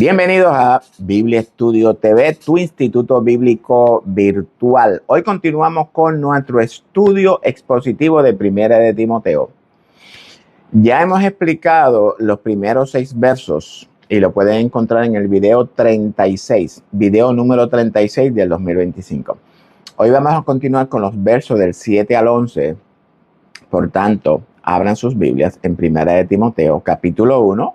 Bienvenidos a Biblia Estudio TV, tu instituto bíblico virtual. Hoy continuamos con nuestro estudio expositivo de Primera de Timoteo. Ya hemos explicado los primeros 6 versos y lo pueden encontrar en el video 36, video número 36 del 2025. Hoy vamos a continuar con los versos del 7 al 11. Por tanto, abran sus Biblias en Primera de Timoteo, capítulo 1,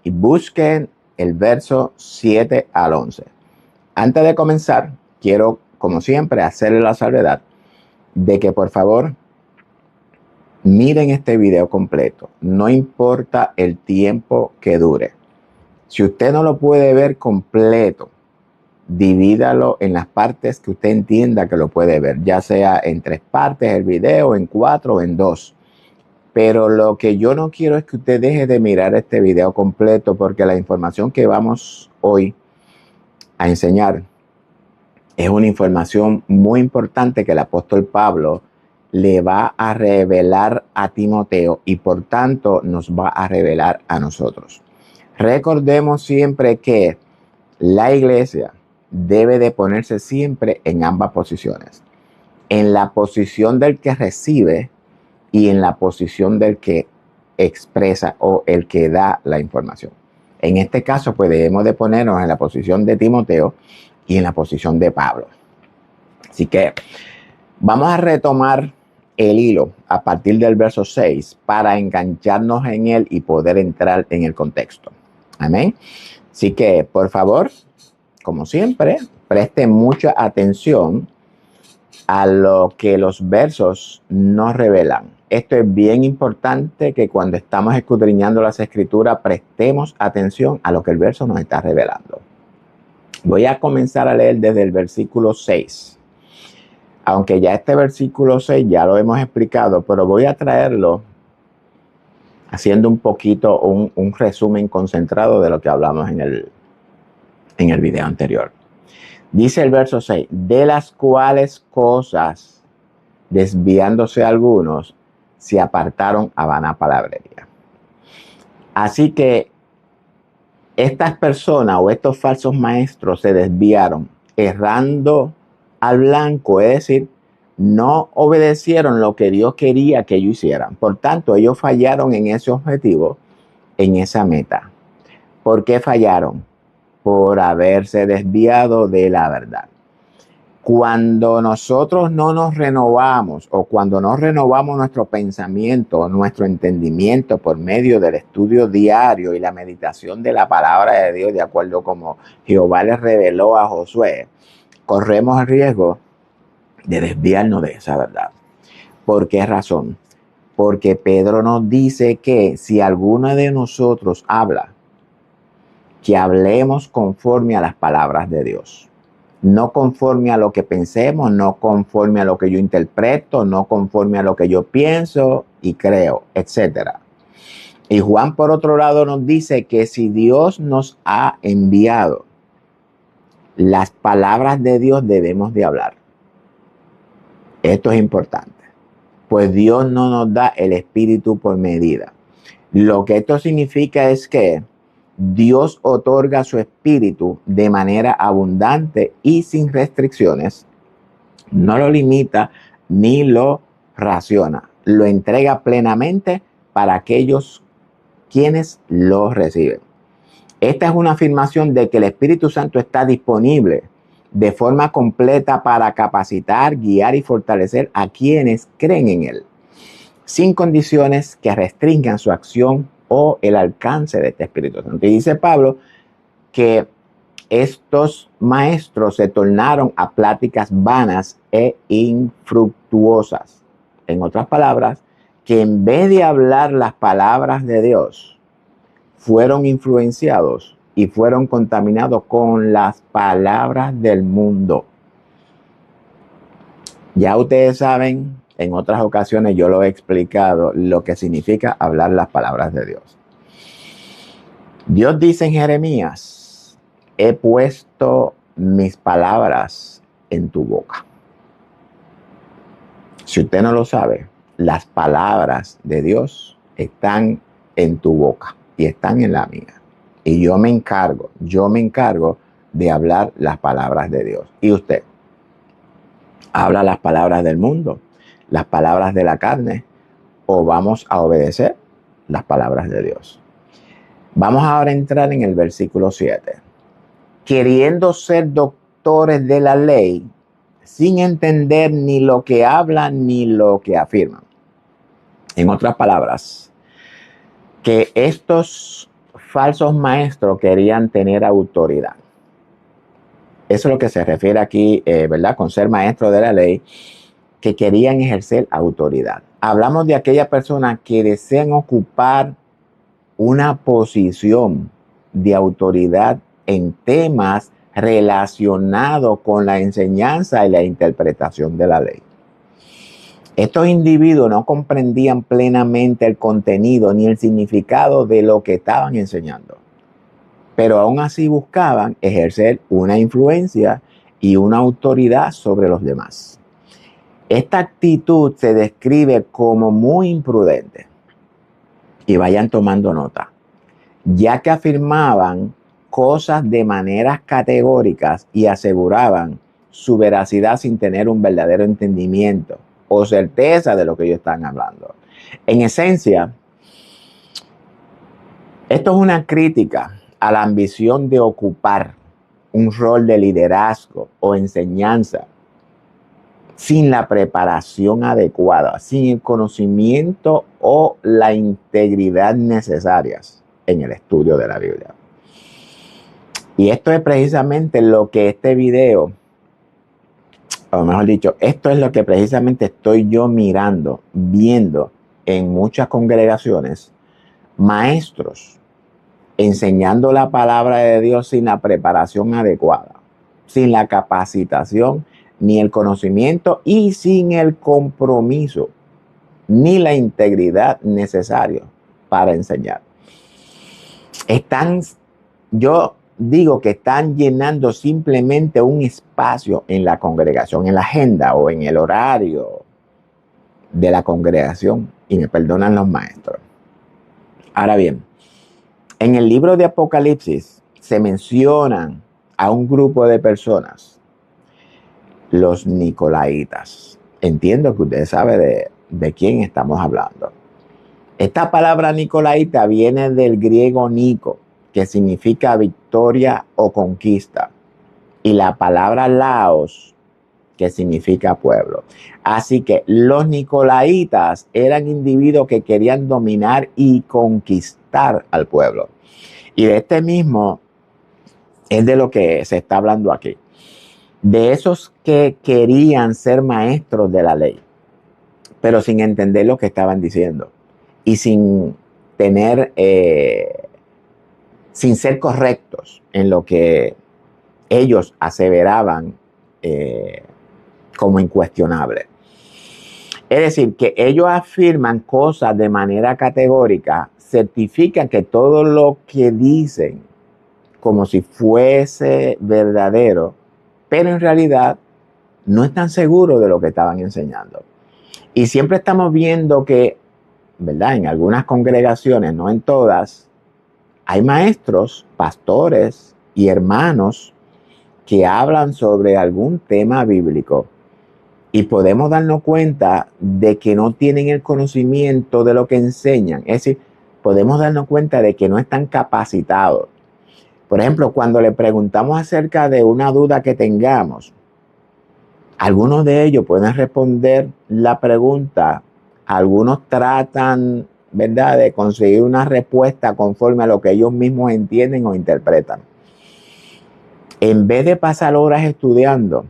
y busquen el verso 7 al 11. Antes de comenzar, quiero, como siempre, hacerle la salvedad de que por favor miren este video completo. No importa el tiempo que dure. Si usted no lo puede ver completo, divídalo en las partes que usted entienda que lo puede ver, ya sea en 3 partes el video, en 4 o en 2. Pero lo que yo no quiero es que usted deje de mirar este video completo, porque la información que vamos hoy a enseñar es una información muy importante que el apóstol Pablo le va a revelar a Timoteo y por tanto nos va a revelar a nosotros. Recordemos siempre que la iglesia debe de ponerse siempre en ambas posiciones. En la posición del que recibe y en la posición del que expresa o el que da la información. En este caso, pues debemos de ponernos en la posición de Timoteo y en la posición de Pablo. Así que vamos a retomar el hilo a partir del verso 6 para engancharnos en él y poder entrar en el contexto. Amén. Así que, por favor, como siempre, presten mucha atención a lo que los versos nos revelan. Esto es bien importante, que cuando estamos escudriñando las escrituras prestemos atención a lo que el verso nos está revelando. Voy a comenzar a leer desde el versículo 6. Aunque ya este versículo 6 ya lo hemos explicado, pero voy a traerlo haciendo un poquito un resumen concentrado de lo que hablamos en el video anterior. Dice el verso 6, de las cuales cosas, desviándose algunos, se apartaron a vana palabrería. Así que estas personas o estos falsos maestros se desviaron, errando al blanco, es decir, no obedecieron lo que Dios quería que ellos hicieran. Por tanto, ellos fallaron en ese objetivo, en esa meta. ¿Por qué fallaron? Por haberse desviado de la verdad. Cuando nosotros no nos renovamos o cuando no renovamos nuestro pensamiento, nuestro entendimiento por medio del estudio diario y la meditación de la palabra de Dios, de acuerdo como Jehová les reveló a Josué, corremos el riesgo de desviarnos de esa verdad. ¿Por qué razón? Porque Pedro nos dice que si alguno de nosotros habla, que hablemos conforme a las palabras de Dios. No conforme a lo que pensemos, no conforme a lo que yo interpreto, no conforme a lo que yo pienso y creo, etc. Y Juan, por otro lado, nos dice que si Dios nos ha enviado, las palabras de Dios debemos de hablar. Esto es importante, pues Dios no nos da el espíritu por medida. Lo que esto significa es que Dios otorga su espíritu de manera abundante y sin restricciones. No lo limita ni lo raciona. Lo entrega plenamente para aquellos quienes lo reciben. Esta es una afirmación de que el Espíritu Santo está disponible de forma completa para capacitar, guiar y fortalecer a quienes creen en Él, sin condiciones que restringan su acción o el alcance de este Espíritu Santo. Y dice Pablo que estos maestros se tornaron a pláticas vanas e infructuosas. En otras palabras, que en vez de hablar las palabras de Dios, fueron influenciados y fueron contaminados con las palabras del mundo. Ya ustedes saben, en otras ocasiones yo lo he explicado, lo que significa hablar las palabras de Dios. Dios dice en Jeremías, he puesto mis palabras en tu boca. Si usted no lo sabe, las palabras de Dios están en tu boca y están en la mía. Y yo me encargo de hablar las palabras de Dios. ¿Y usted? ¿Habla las palabras del mundo, las palabras de la carne, o vamos a obedecer las palabras de Dios? Vamos ahora a entrar en el versículo 7. Queriendo ser doctores de la ley, sin entender ni lo que hablan ni lo que afirman. En otras palabras, que estos falsos maestros querían tener autoridad. Eso es lo que se refiere aquí, ¿verdad? Con ser maestro de la ley, que querían ejercer autoridad. Hablamos de aquellas personas que desean ocupar una posición de autoridad en temas relacionados con la enseñanza y la interpretación de la ley. Estos individuos no comprendían plenamente el contenido ni el significado de lo que estaban enseñando, pero aún así buscaban ejercer una influencia y una autoridad sobre los demás. Esta actitud se describe como muy imprudente. Y vayan tomando nota, ya que afirmaban cosas de maneras categóricas y aseguraban su veracidad sin tener un verdadero entendimiento o certeza de lo que ellos están hablando. En esencia, esto es una crítica a la ambición de ocupar un rol de liderazgo o enseñanza sin la preparación adecuada, sin el conocimiento o la integridad necesarias en el estudio de la Biblia. Y esto es precisamente lo que este video, o mejor dicho, esto es lo que precisamente estoy yo viendo en muchas congregaciones, maestros enseñando la palabra de Dios sin la preparación adecuada, sin la capacitación ni el conocimiento y sin el compromiso ni la integridad necesaria para enseñar. Yo digo que están llenando simplemente un espacio en la congregación, en la agenda o en el horario de la congregación, y me perdonan los maestros. Ahora bien, en el libro de Apocalipsis se mencionan a un grupo de personas, los Nicolaitas. Entiendo que usted sabe de quién estamos hablando. Esta palabra Nicolaita viene del griego Nico, que significa victoria o conquista, y la palabra Laos, que significa pueblo. Así que los Nicolaitas eran individuos que querían dominar y conquistar al pueblo. Y de este mismo es de lo que se está hablando aquí. De esos que querían ser maestros de la ley, pero sin entender lo que estaban diciendo y sin ser correctos en lo que ellos aseveraban como incuestionable. Es decir, que ellos afirman cosas de manera categórica, certifican que todo lo que dicen como si fuese verdadero, pero en realidad no están seguros de lo que estaban enseñando. Y siempre estamos viendo que, ¿verdad? En algunas congregaciones, no en todas, hay maestros, pastores y hermanos que hablan sobre algún tema bíblico y podemos darnos cuenta de que no tienen el conocimiento de lo que enseñan. Es decir, podemos darnos cuenta de que no están capacitados. Por ejemplo, cuando le preguntamos acerca de una duda que tengamos, algunos de ellos pueden responder la pregunta, algunos tratan, ¿verdad?, de conseguir una respuesta conforme a lo que ellos mismos entienden o interpretan. En vez de pasar horas estudiando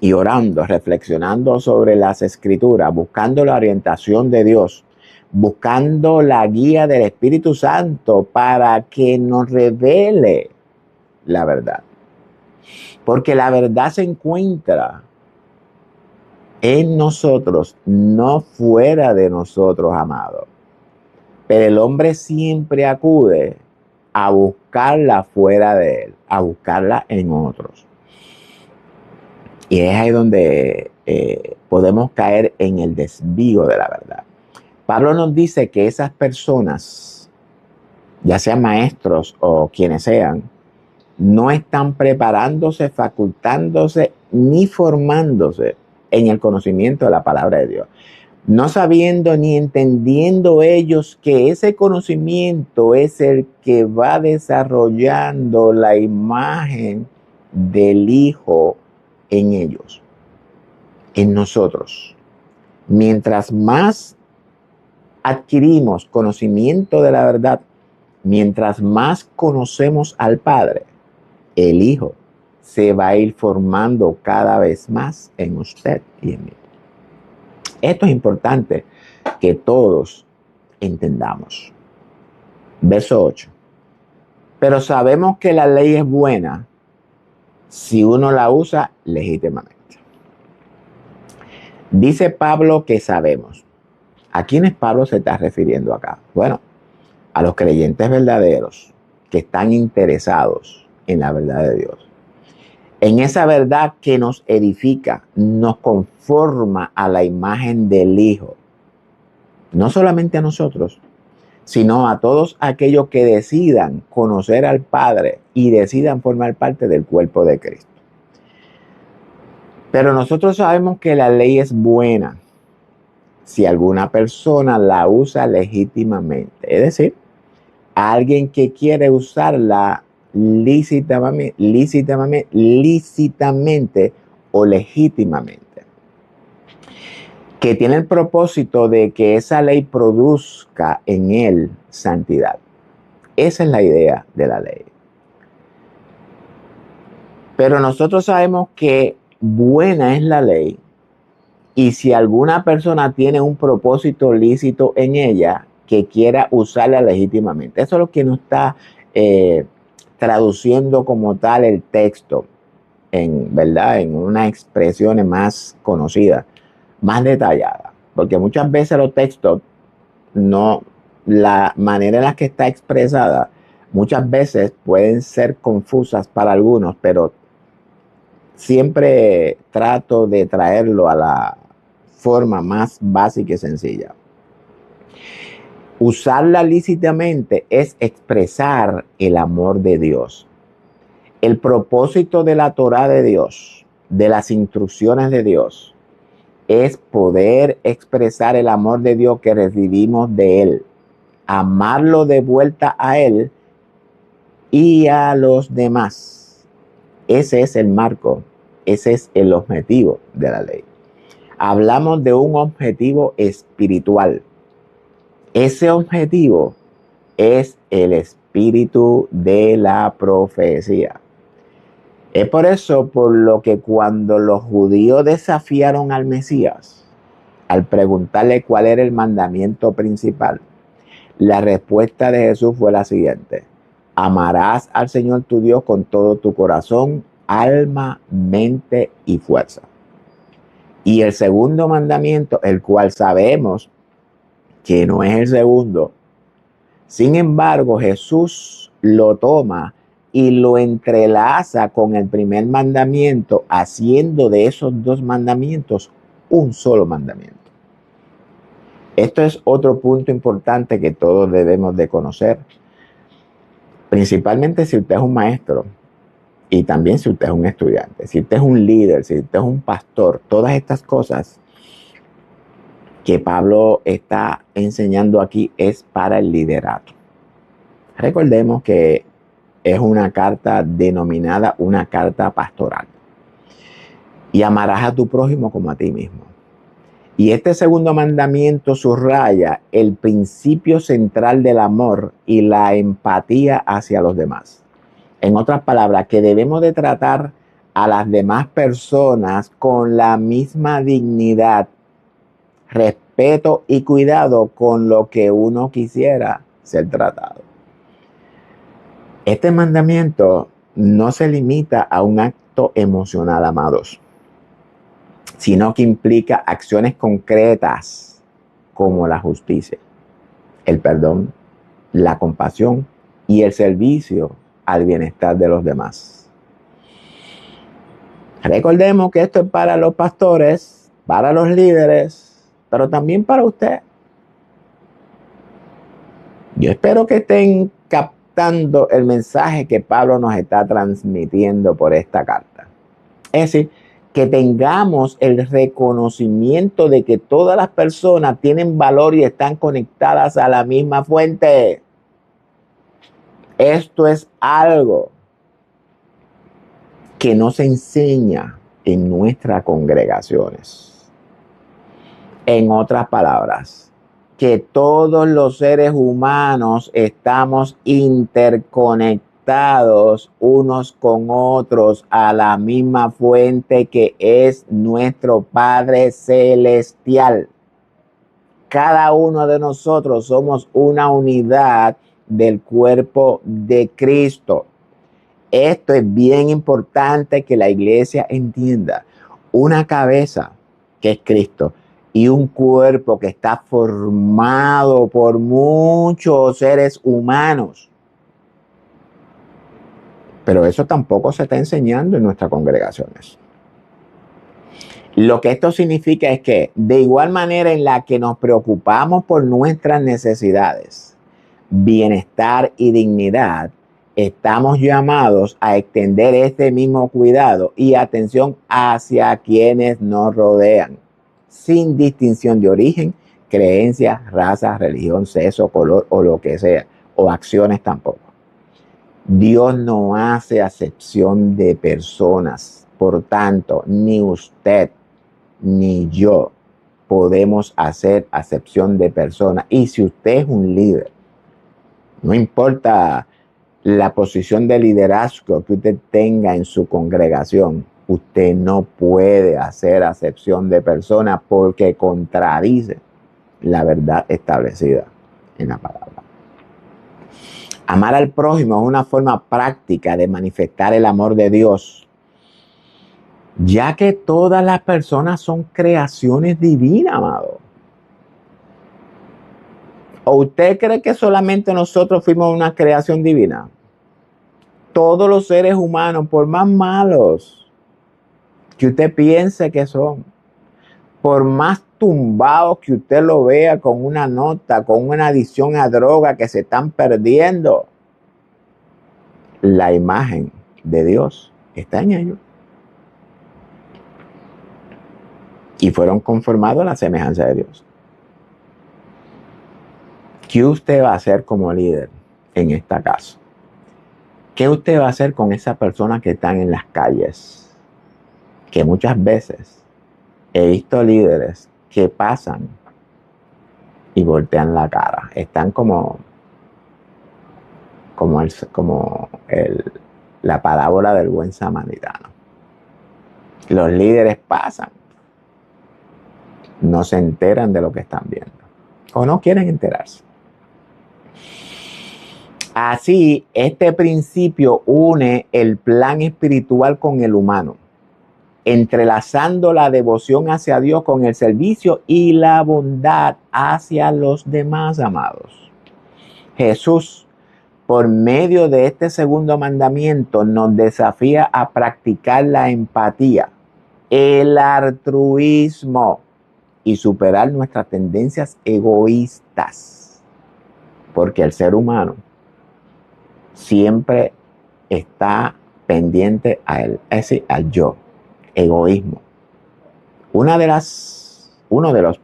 y orando, reflexionando sobre las escrituras, buscando la orientación de Dios, buscando la guía del Espíritu Santo para que nos revele la verdad. Porque la verdad se encuentra en nosotros, no fuera de nosotros, amados. Pero el hombre siempre acude a buscarla fuera de él, a buscarla en otros. Y es ahí donde podemos caer en el desvío de la verdad. Pablo nos dice que esas personas ya sean maestros o quienes sean, no están preparándose, facultándose ni formándose en el conocimiento de la palabra de Dios. No sabiendo ni entendiendo ellos que ese conocimiento es el que va desarrollando la imagen del Hijo en ellos, en nosotros. Mientras más adquirimos conocimiento de la verdad, mientras más conocemos al Padre, el Hijo se va a ir formando cada vez más en usted y en mí. Esto es importante que todos entendamos. Verso 8. Pero sabemos que la ley es buena si uno la usa legítimamente. Dice Pablo que sabemos. ¿A quiénes Pablo se está refiriendo acá? Bueno, a los creyentes verdaderos que están interesados en la verdad de Dios. En esa verdad que nos edifica, nos conforma a la imagen del Hijo. No solamente a nosotros, sino a todos aquellos que decidan conocer al Padre y decidan formar parte del cuerpo de Cristo. Pero nosotros sabemos que la ley es buena si alguna persona la usa legítimamente. Es decir, alguien que quiere usarla lícitamente o legítimamente, que tiene el propósito de que esa ley produzca en él santidad. Esa es la idea de la ley. Pero nosotros sabemos que buena es la ley, y si alguna persona tiene un propósito lícito en ella, que quiera usarla legítimamente. Eso es lo que nos está traduciendo como tal el texto, ¿verdad? En unas expresiones más conocidas, más detalladas. Porque muchas veces los textos, no, la manera en la que está expresada, muchas veces pueden ser confusas para algunos, pero siempre trato de traerlo a la forma más básica y sencilla. Usarla lícitamente es expresar el amor de Dios. El propósito de la Torá de Dios, de las instrucciones de Dios, es poder expresar el amor de Dios que recibimos de Él, amarlo de vuelta a Él y a los demás. Ese es el marco, ese es el objetivo de la ley. Hablamos de un objetivo espiritual. Ese objetivo es el espíritu de la profecía. Es por eso por lo que cuando los judíos desafiaron al Mesías, al preguntarle cuál era el mandamiento principal, la respuesta de Jesús fue la siguiente: amarás al Señor tu Dios con todo tu corazón, alma, mente y fuerza. Y el segundo mandamiento, el cual sabemos que no es el segundo, sin embargo, Jesús lo toma y lo entrelaza con el primer mandamiento, haciendo de esos dos mandamientos un solo mandamiento. Esto es otro punto importante que todos debemos de conocer, principalmente si usted es un maestro y también si usted es un estudiante, si usted es un líder, si usted es un pastor. Todas estas cosas que Pablo está enseñando aquí es para el liderato. Recordemos que es una carta denominada una carta pastoral. Y amarás a tu prójimo como a ti mismo. Y este segundo mandamiento subraya el principio central del amor y la empatía hacia los demás. En otras palabras, que debemos de tratar a las demás personas con la misma dignidad, respeto y cuidado con lo que uno quisiera ser tratado. Este mandamiento no se limita a un acto emocional, amados, sino que implica acciones concretas como la justicia, el perdón, la compasión y el servicio al bienestar de los demás. Recordemos que esto es para los pastores, para los líderes, pero también para usted. Yo espero que estén captando el mensaje que Pablo nos está transmitiendo por esta carta? Es decir, que tengamos el reconocimiento de que todas las personas tienen valor y están conectadas a la misma fuente. Esto es algo que no se enseña en nuestras congregaciones. En otras palabras, que todos los seres humanos estamos interconectados unos con otros a la misma fuente que es nuestro Padre Celestial. Cada uno de nosotros somos una unidad del cuerpo de Cristo. Esto es bien importante que la iglesia entienda. Una cabeza, que es Cristo, y un cuerpo que está formado por muchos seres humanos. Pero eso tampoco se está enseñando en nuestras congregaciones. Lo que esto significa es que de igual manera en la que nos preocupamos por nuestras necesidades, bienestar y dignidad, estamos llamados a extender este mismo cuidado y atención hacia quienes nos rodean, sin distinción de origen, creencia, raza, religión, sexo, color o lo que sea, o acciones tampoco. Dios no hace acepción de personas, por tanto, ni usted ni yo podemos hacer acepción de personas. Y si usted es un líder, no importa la posición de liderazgo que usted tenga en su congregación, usted no puede hacer acepción de personas porque contradice la verdad establecida en la palabra. Amar al prójimo es una forma práctica de manifestar el amor de Dios, ya que todas las personas son creaciones divinas, amado. ¿O usted cree que solamente nosotros fuimos una creación divina? Todos los seres humanos, por más malos que usted piense que son, por más tumbados que usted lo vea con una nota, con una adicción a droga que se están perdiendo, la imagen de Dios está en ellos. Y fueron conformados a la semejanza de Dios. ¿Qué usted va a hacer como líder en esta casa? ¿Qué usted va a hacer con esas personas que están en las calles? Que muchas veces he visto líderes que pasan y voltean la cara. Están como la parábola del buen samaritano. Los líderes pasan, no se enteran de lo que están viendo o no quieren enterarse. Así, este principio une el plan espiritual con el humano, entrelazando la devoción hacia Dios con el servicio y la bondad hacia los demás, amados. Jesús, por medio de este segundo mandamiento, nos desafía a practicar la empatía, el altruismo y superar nuestras tendencias egoístas, porque el ser humano siempre está pendiente a él, es decir, al yo, egoísmo. Uno de los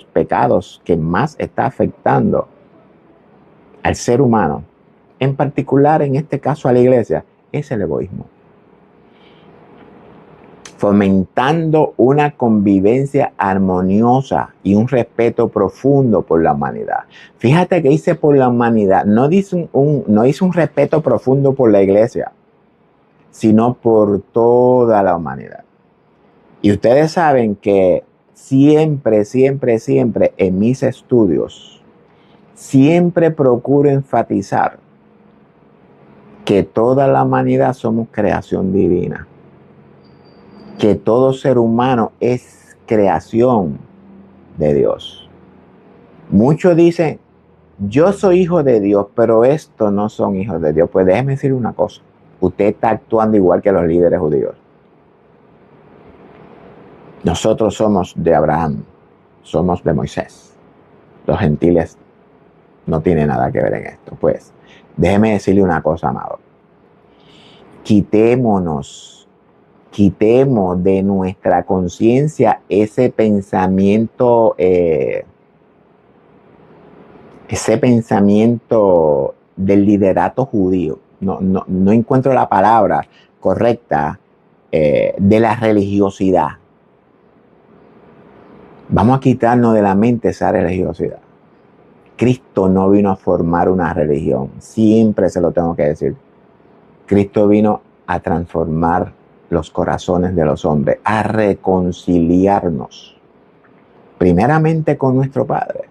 pecados que más está afectando al ser humano, en particular en este caso a la iglesia, es el egoísmo. Fomentando una convivencia armoniosa y un respeto profundo por la humanidad. Fíjate que dice por la humanidad, no dice un respeto profundo por la iglesia, sino por toda la humanidad. Y ustedes saben que siempre en mis estudios, siempre procuro enfatizar que toda la humanidad somos creación divina. Que todo ser humano es creación de Dios. Muchos dicen, yo soy hijo de Dios, pero estos no son hijos de Dios. Pues déjeme decir una cosa, usted está actuando igual que los líderes judíos. Nosotros somos de Abraham, somos de Moisés. Los gentiles no tienen nada que ver en esto. Pues Déjeme decirle una cosa, amado. Quitemos de nuestra conciencia ese pensamiento del liderato judío. No encuentro la palabra correcta, de la religiosidad. Vamos a quitarnos de la mente esa religiosidad. Cristo no vino a formar una religión, siempre se lo tengo que decir. Cristo vino a transformar los corazones de los hombres, a reconciliarnos, primeramente con nuestro Padre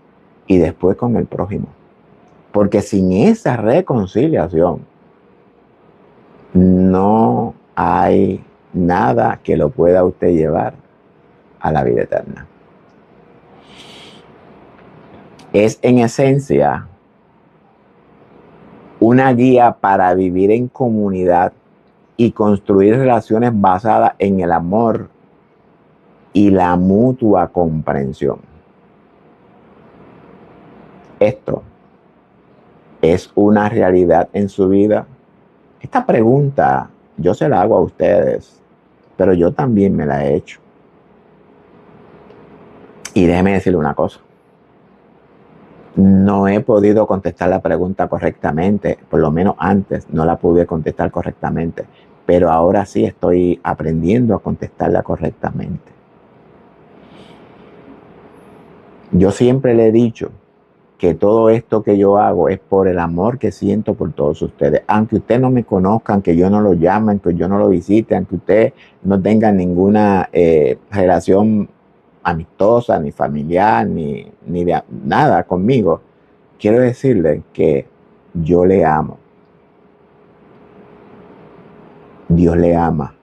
y después con el prójimo. Porque sin esa reconciliación no hay nada que lo pueda usted llevar a la vida eterna. Es en esencia una guía para vivir en comunidad y construir relaciones basadas en el amor y la mutua comprensión. Esto es una realidad en su vida. Esta pregunta yo se la hago a ustedes, pero yo también me la he hecho. Y déjeme decirle una cosa. No he podido contestar la pregunta correctamente, por lo menos antes no la pude contestar correctamente, pero ahora sí estoy aprendiendo a contestarla correctamente. Yo siempre le he dicho que todo esto que yo hago es por el amor que siento por todos ustedes. Aunque ustedes no me conozcan, que yo no lo llamen, que yo no lo visite, aunque ustedes no tengan ninguna relación amistosa, ni familiar, ni de nada conmigo, quiero decirle que yo le amo. Dios le ama.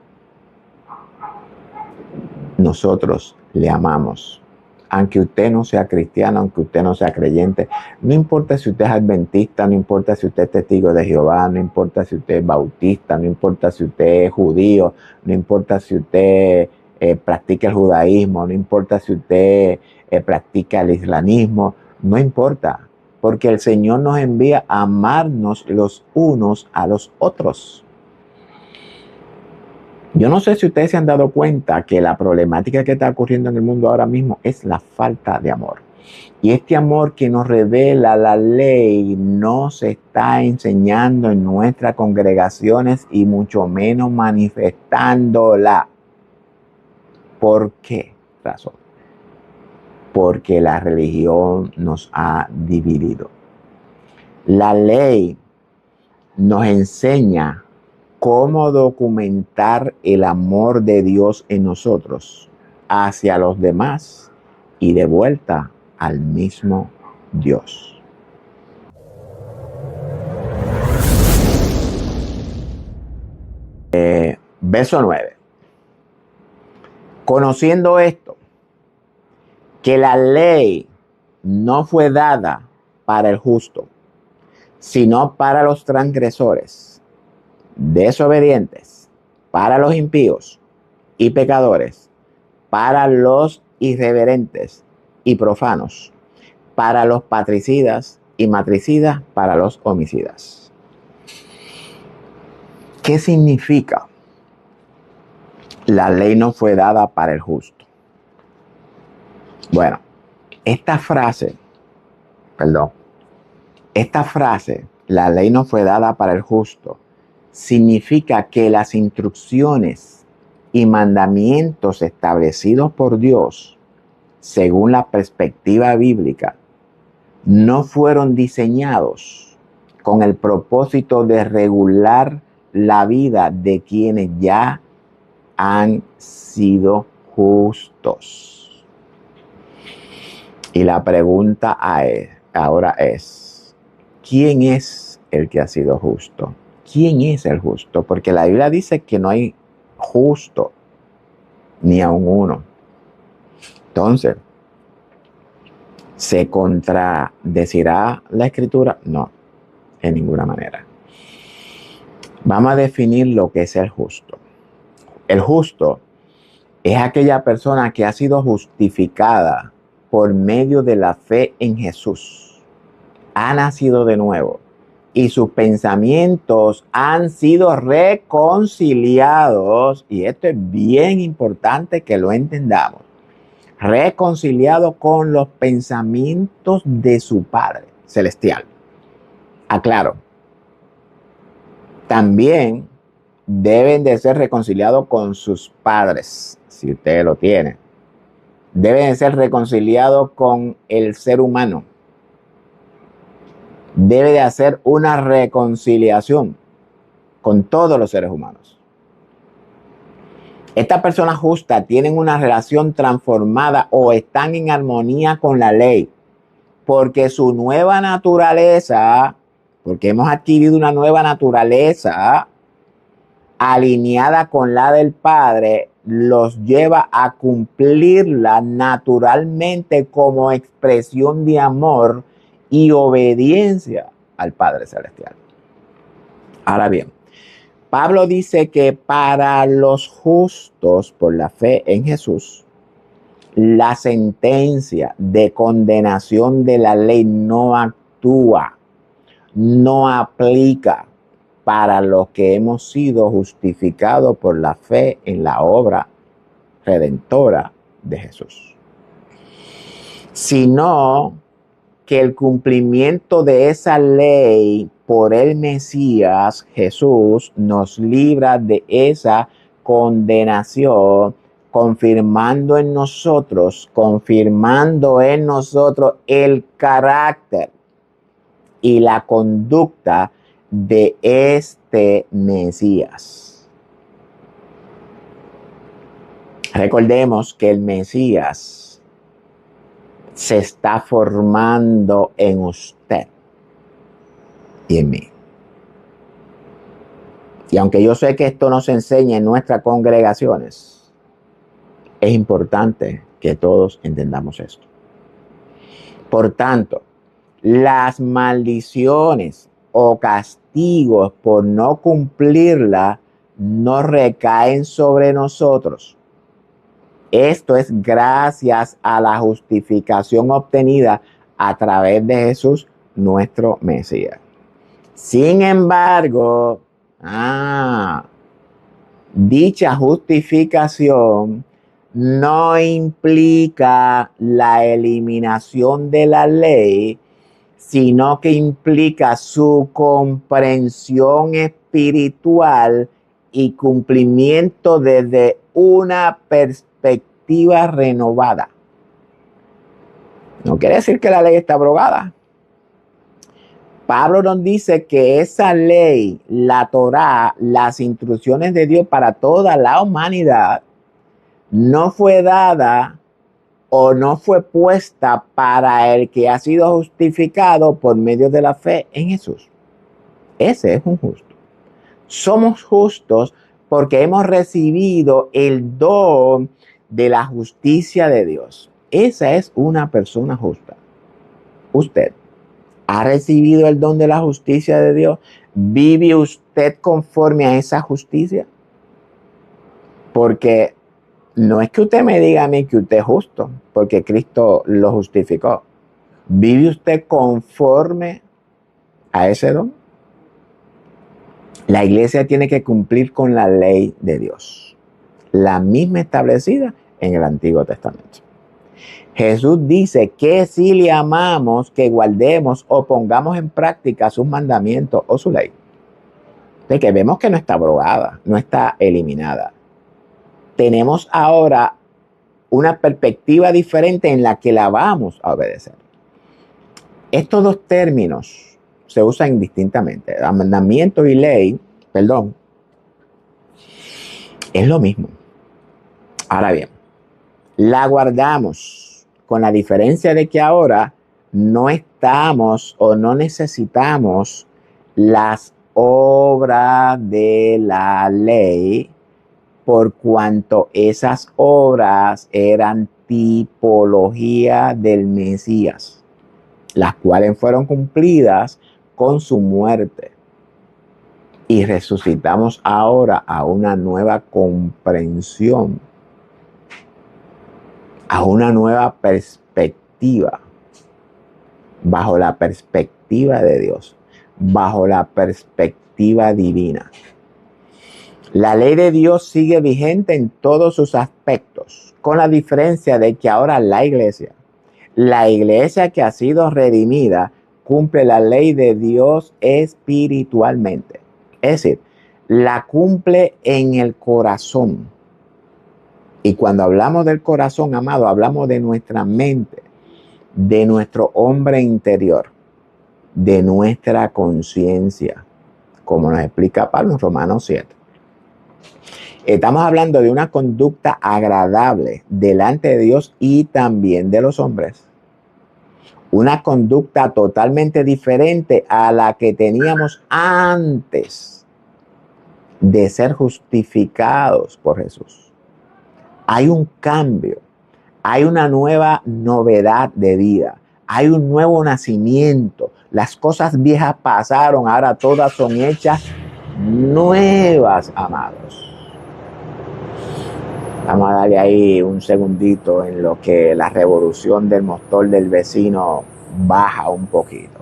Nosotros le amamos. Aunque usted no sea cristiano, aunque usted no sea creyente, no importa si usted es adventista, no importa si usted es testigo de Jehová, no importa si usted es bautista, no importa si usted es judío, no importa si usted practica el judaísmo, no importa si usted practica el islamismo, no importa, porque el Señor nos envía a amarnos los unos a los otros. Yo no sé si ustedes se han dado cuenta que la problemática que está ocurriendo en el mundo ahora mismo es la falta de amor. Y este amor que nos revela la ley no se está enseñando en nuestras congregaciones y mucho menos manifestándola. ¿Por qué razón? Porque la religión nos ha dividido. La ley nos enseña cómo documentar el amor de Dios en nosotros hacia los demás y de vuelta al mismo Dios. Verso 9. Conociendo esto, que la ley no fue dada para el justo, sino para los transgresores, desobedientes, para los impíos y pecadores, para los irreverentes y profanos, para los patricidas y matricidas, para los homicidas. ¿Qué significa? La ley no fue dada para el justo. Bueno, esta frase, la ley no fue dada para el justo, significa que las instrucciones y mandamientos establecidos por Dios, según la perspectiva bíblica, no fueron diseñados con el propósito de regular la vida de quienes ya han sido justos. Y la pregunta ahora es, ¿quién es el que ha sido justo? ¿Quién es el justo? Porque la Biblia dice que no hay justo, ni aun uno. Entonces, ¿se contradecirá la Escritura? No, en ninguna manera. Vamos a definir lo que es el justo. El justo es aquella persona que ha sido justificada por medio de la fe en Jesús. Ha nacido de nuevo y sus pensamientos han sido reconciliados, y esto es bien importante que lo entendamos, reconciliado con los pensamientos de su Padre Celestial. Aclaro, también deben de ser reconciliados con sus padres, si usted lo tiene. Deben de ser reconciliados con el ser humano. Debe de hacer una reconciliación con todos los seres humanos. Estas personas justas tienen una relación transformada o están en armonía con la ley, porque su nueva naturaleza, porque hemos adquirido una nueva naturaleza alineada con la del Padre, los lleva a cumplirla naturalmente como expresión de amor y obediencia al Padre Celestial. Ahora bien, Pablo dice que para los justos por la fe en Jesús, la sentencia de condenación de la ley no actúa, no aplica para los que hemos sido justificados por la fe en la obra redentora de Jesús, sino que el cumplimiento de esa ley por el Mesías Jesús nos libra de esa condenación, confirmando en nosotros el carácter y la conducta de este Mesías. Recordemos que el Mesías se está formando en usted y en mí. Y aunque yo sé que esto no se enseña en nuestras congregaciones, es importante que todos entendamos esto. Por tanto, las maldiciones o castigos por no cumplirla no recaen sobre nosotros. Esto es gracias a la justificación obtenida a través de Jesús, nuestro Mesías. Sin embargo, dicha justificación no implica la eliminación de la ley, sino que implica su comprensión espiritual y cumplimiento desde una perspectiva renovada. No quiere decir que la ley está abrogada. Pablo nos dice que esa ley, la Torá, las instrucciones de Dios para toda la humanidad, no fue dada o no fue puesta para el que ha sido justificado por medio de la fe en Jesús. Ese es un justo. Somos justos porque hemos recibido el don de la justicia de Dios. Esa es una persona justa. Usted ha recibido el don de la justicia de Dios. ¿Vive usted conforme a esa justicia? Porque no es que usted me diga a mí que usted es justo, porque Cristo lo justificó. ¿Vive usted conforme a ese don? La iglesia tiene que cumplir con la ley de Dios, la misma establecida en el Antiguo Testamento. Jesús dice que si le amamos, que guardemos o pongamos en práctica sus mandamientos o su ley. De que vemos que no está abrogada, no está eliminada. Tenemos ahora una perspectiva diferente en la que la vamos a obedecer. Estos dos términos se usan indistintamente. Mandamiento y ley, es lo mismo. Ahora bien, la guardamos con la diferencia de que ahora no estamos o no necesitamos las obras de la ley, por cuanto esas obras eran tipología del Mesías, las cuales fueron cumplidas con su muerte. Y resucitamos ahora a una nueva comprensión, a una nueva perspectiva, bajo la perspectiva de Dios, bajo la perspectiva divina. La ley de Dios sigue vigente en todos sus aspectos, con la diferencia de que ahora la iglesia que ha sido redimida, cumple la ley de Dios espiritualmente. Es decir, la cumple en el corazón. Y cuando hablamos del corazón, amado, hablamos de nuestra mente, de nuestro hombre interior, de nuestra conciencia, como nos explica Pablo en Romanos 7. Estamos hablando de una conducta agradable delante de Dios y también de los hombres. Una conducta totalmente diferente a la que teníamos antes de ser justificados por Jesús. Hay un cambio, hay una nueva novedad de vida, hay un nuevo nacimiento. Las cosas viejas pasaron, ahora todas son hechas nuevas, amados. Vamos a darle ahí un segundito en lo que la revolución del motor del vecino baja un poquito.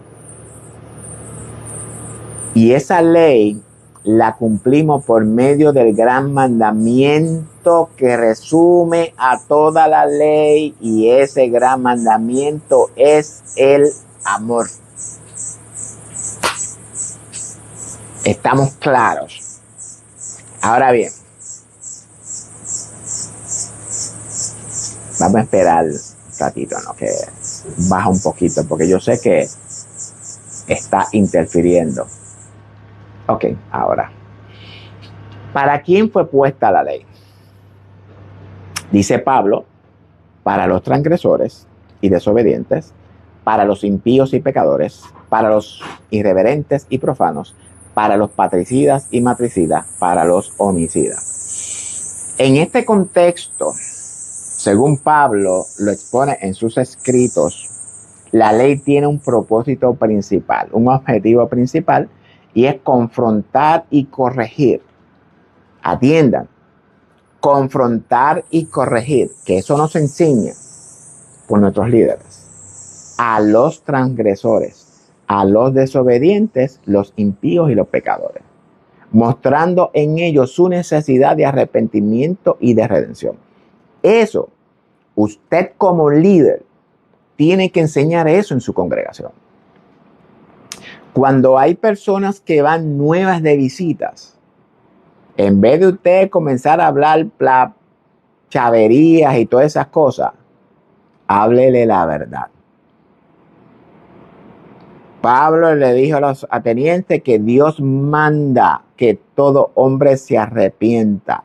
Y esa ley la cumplimos por medio del gran mandamiento que resume a toda la ley, y ese gran mandamiento es el amor. Estamos claros. Ahora bien, vamos a esperar un ratito, ¿no? Que baja un poquito, porque yo sé que está interfiriendo. Ok, ahora. ¿Para quién fue puesta la ley? Dice Pablo, para los transgresores y desobedientes, para los impíos y pecadores, para los irreverentes y profanos, para los patricidas y matricidas, para los homicidas. En este contexto, según Pablo lo expone en sus escritos, la ley tiene un propósito principal, un objetivo principal, y es confrontar y corregir. Atiendan, confrontar y corregir, que eso nos enseña por nuestros líderes, a los transgresores, a los desobedientes, los impíos y los pecadores, mostrando en ellos su necesidad de arrepentimiento y de redención. Eso, usted como líder tiene que enseñar eso en su congregación. Cuando hay personas que van nuevas de visitas, en vez de usted comenzar a hablar chaverías y todas esas cosas, háblele la verdad. Pablo le dijo a los atenienses que Dios manda que todo hombre se arrepienta,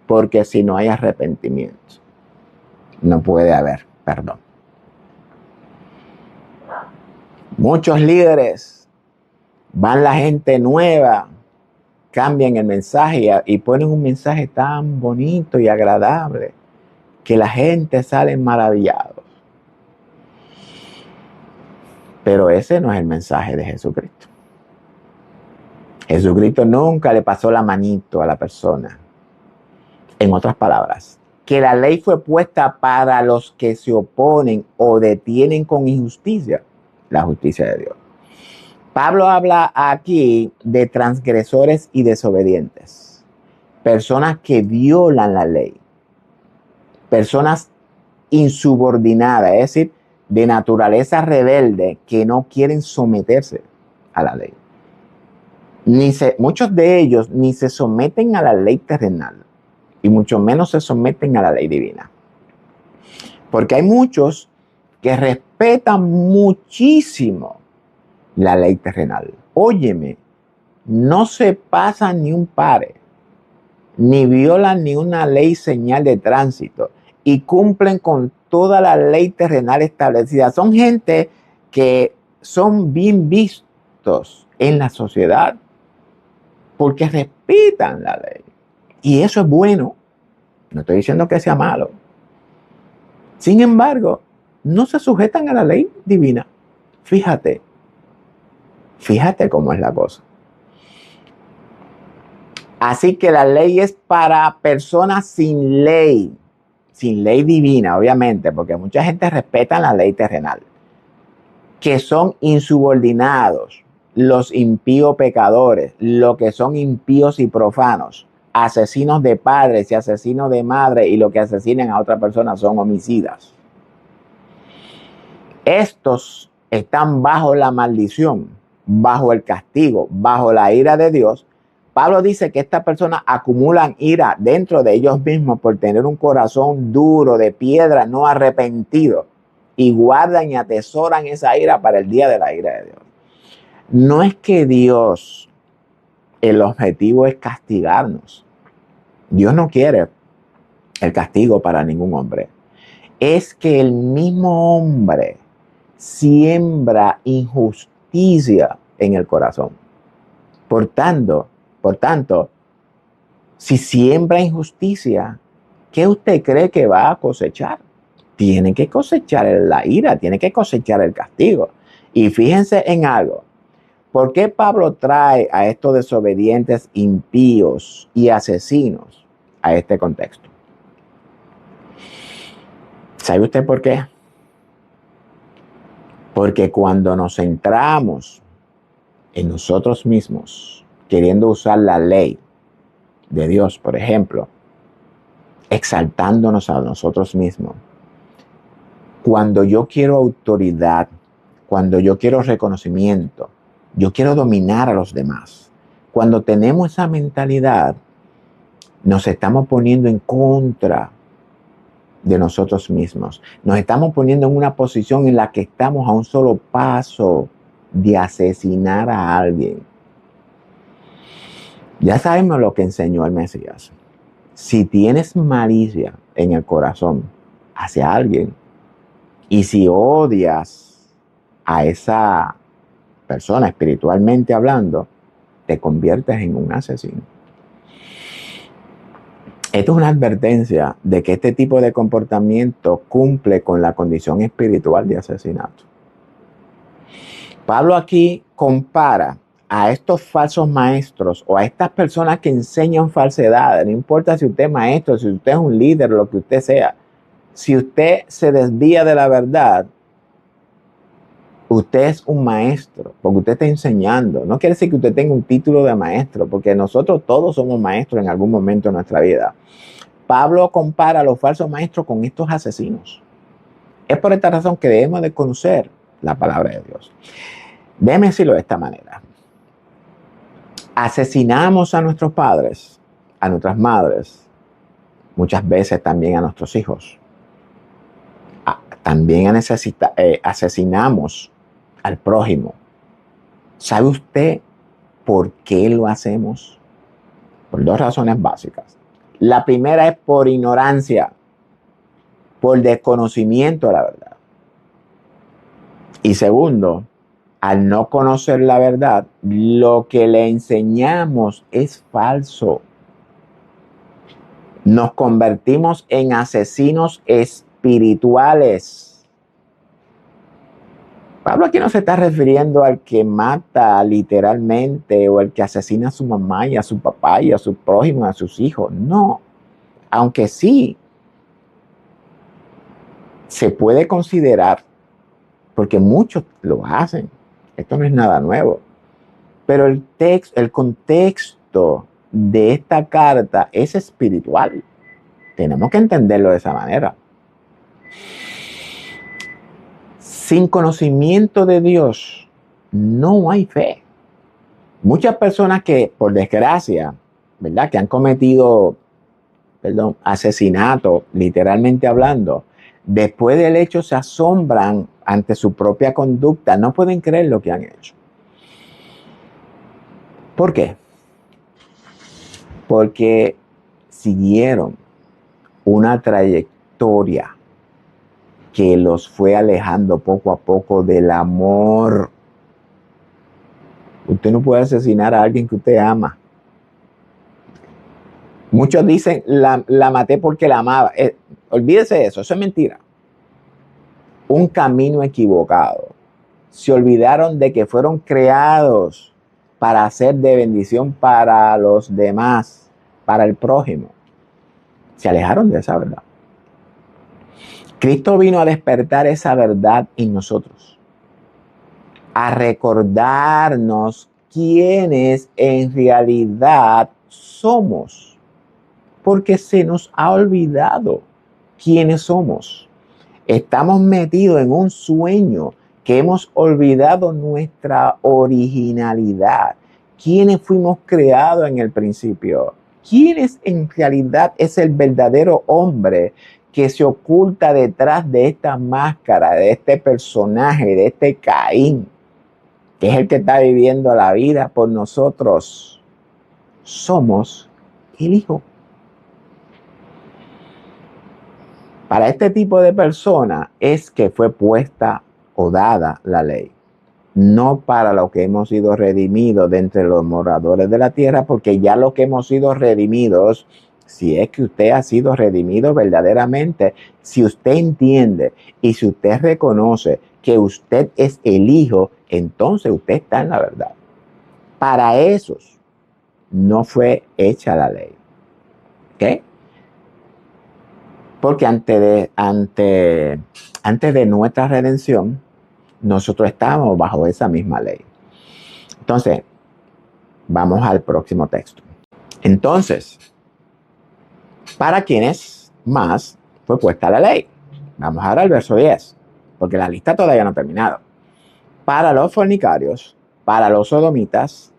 porque si no hay arrepentimiento, no puede haber perdón. Muchos líderes van la gente nueva, cambian el mensaje y ponen un mensaje tan bonito y agradable que la gente sale maravillada. Pero ese no es el mensaje de Jesucristo. Jesucristo nunca le pasó la manito a la persona. En otras palabras, que la ley fue puesta para los que se oponen o detienen con injusticia la justicia de Dios. Pablo habla aquí de transgresores y desobedientes, personas que violan la ley, personas insubordinadas, es decir, de naturaleza rebelde, que no quieren someterse a la ley. Muchos de ellos ni se someten a la ley terrenal, y mucho menos se someten a la ley divina. Porque hay muchos que respetan muchísimo la ley terrenal. Óyeme, no se pasan ni un pare, ni violan ni una ley señal de tránsito, y cumplen con toda la ley terrenal establecida. Son gente que son bien vistos en la sociedad porque respetan la ley. Y eso es bueno. No estoy diciendo que sea malo. Sin embargo, no se sujetan a la ley divina. Fíjate cómo es la cosa. Así que la ley es para personas sin ley divina, obviamente, porque mucha gente respeta la ley terrenal, que son insubordinados. los impíos pecadores, los que son impíos y profanos, asesinos de padres y asesinos de madre, y los que asesinan a otra persona son homicidas. Estos están bajo la maldición, bajo el castigo, bajo la ira de Dios. Pablo dice que estas personas acumulan ira dentro de ellos mismos por tener un corazón duro, de piedra, no arrepentido, y guardan y atesoran esa ira para el día de la ira de Dios. No es que Dios, el objetivo es castigarnos. Dios no quiere el castigo para ningún hombre. Es que el mismo hombre siembra injusticia en el corazón. Por tanto, si siembra injusticia, ¿qué usted cree que va a cosechar? Tiene que cosechar la ira, tiene que cosechar el castigo. Y fíjense en algo. ¿Por qué Pablo trae a estos desobedientes, impíos y asesinos a este contexto? ¿Sabe usted por qué? Porque cuando nos centramos en nosotros mismos, queriendo usar la ley de Dios, por ejemplo, exaltándonos a nosotros mismos, cuando yo quiero autoridad, cuando yo quiero reconocimiento, yo quiero dominar a los demás, cuando tenemos esa mentalidad, nos estamos poniendo en contra de nosotros mismos. Nos estamos poniendo en una posición en la que estamos a un solo paso de asesinar a alguien. Ya sabemos lo que enseñó el Mesías. Si tienes malicia en el corazón hacia alguien y si odias a esa persona espiritualmente hablando, te conviertes en un asesino. Esto es una advertencia de que este tipo de comportamiento cumple con la condición espiritual de asesinato. Pablo aquí compara a estos falsos maestros o a estas personas que enseñan falsedades. No importa si usted es maestro, si usted es un líder, lo que usted sea. Si usted se desvía de la verdad, usted es un maestro, porque usted está enseñando. No quiere decir que usted tenga un título de maestro, porque nosotros todos somos maestros en algún momento de nuestra vida. Pablo compara a los falsos maestros con estos asesinos. Es por esta razón que debemos de conocer la palabra de Dios. Déjeme decirlo de esta manera. Asesinamos a nuestros padres, a nuestras madres, muchas veces también a nuestros hijos. También asesinamos al prójimo. ¿Sabe usted por qué lo hacemos? Por dos razones básicas. La primera es por ignorancia, por desconocimiento de la verdad. Y segundo, al no conocer la verdad, lo que le enseñamos es falso. Nos convertimos en asesinos espirituales. Pablo aquí no se está refiriendo al que mata literalmente o al que asesina a su mamá y a su papá y a su prójimo y a sus hijos. No, aunque sí se puede considerar, porque muchos lo hacen. Esto no es nada nuevo. Pero el contexto de esta carta es espiritual. Tenemos que entenderlo de esa manera. Sin conocimiento de Dios, no hay fe. Muchas personas que, por desgracia, ¿verdad?, que han cometido, asesinato, literalmente hablando, después del hecho se asombran ante su propia conducta, no pueden creer lo que han hecho. ¿Por qué? Porque siguieron una trayectoria que los fue alejando poco a poco del amor. Usted no puede asesinar a alguien que usted ama. Muchos dicen, la maté porque la amaba. Olvídese de eso, eso es mentira. Un camino equivocado. Se olvidaron de que fueron creados para ser de bendición para los demás, para el prójimo. Se alejaron de esa verdad. Cristo vino a despertar esa verdad en nosotros. a recordarnos quiénes en realidad somos, porque se nos ha olvidado quiénes somos. Estamos metidos en un sueño que hemos olvidado nuestra originalidad, quiénes fuimos creados en el principio, quiénes en realidad es el verdadero hombre que se oculta detrás de esta máscara, de este personaje, de este Caín, que es el que está viviendo la vida por nosotros. Somos el Hijo. Para este tipo de persona es que fue puesta o dada la ley, no para lo que hemos sido redimidos de entre los moradores de la tierra, porque ya lo que hemos sido redimidos, si es que usted ha sido redimido verdaderamente, si usted entiende y si usted reconoce que usted es el Hijo, entonces usted está en la verdad. Para esos no fue hecha la ley. ¿Ok? Porque antes de nuestra redención, nosotros estábamos bajo esa misma ley. Entonces, vamos al próximo texto. Entonces, ¿para quiénes más fue puesta la ley? Vamos ahora al verso 10, porque la lista todavía no ha terminado. Para los fornicarios, para los sodomitas,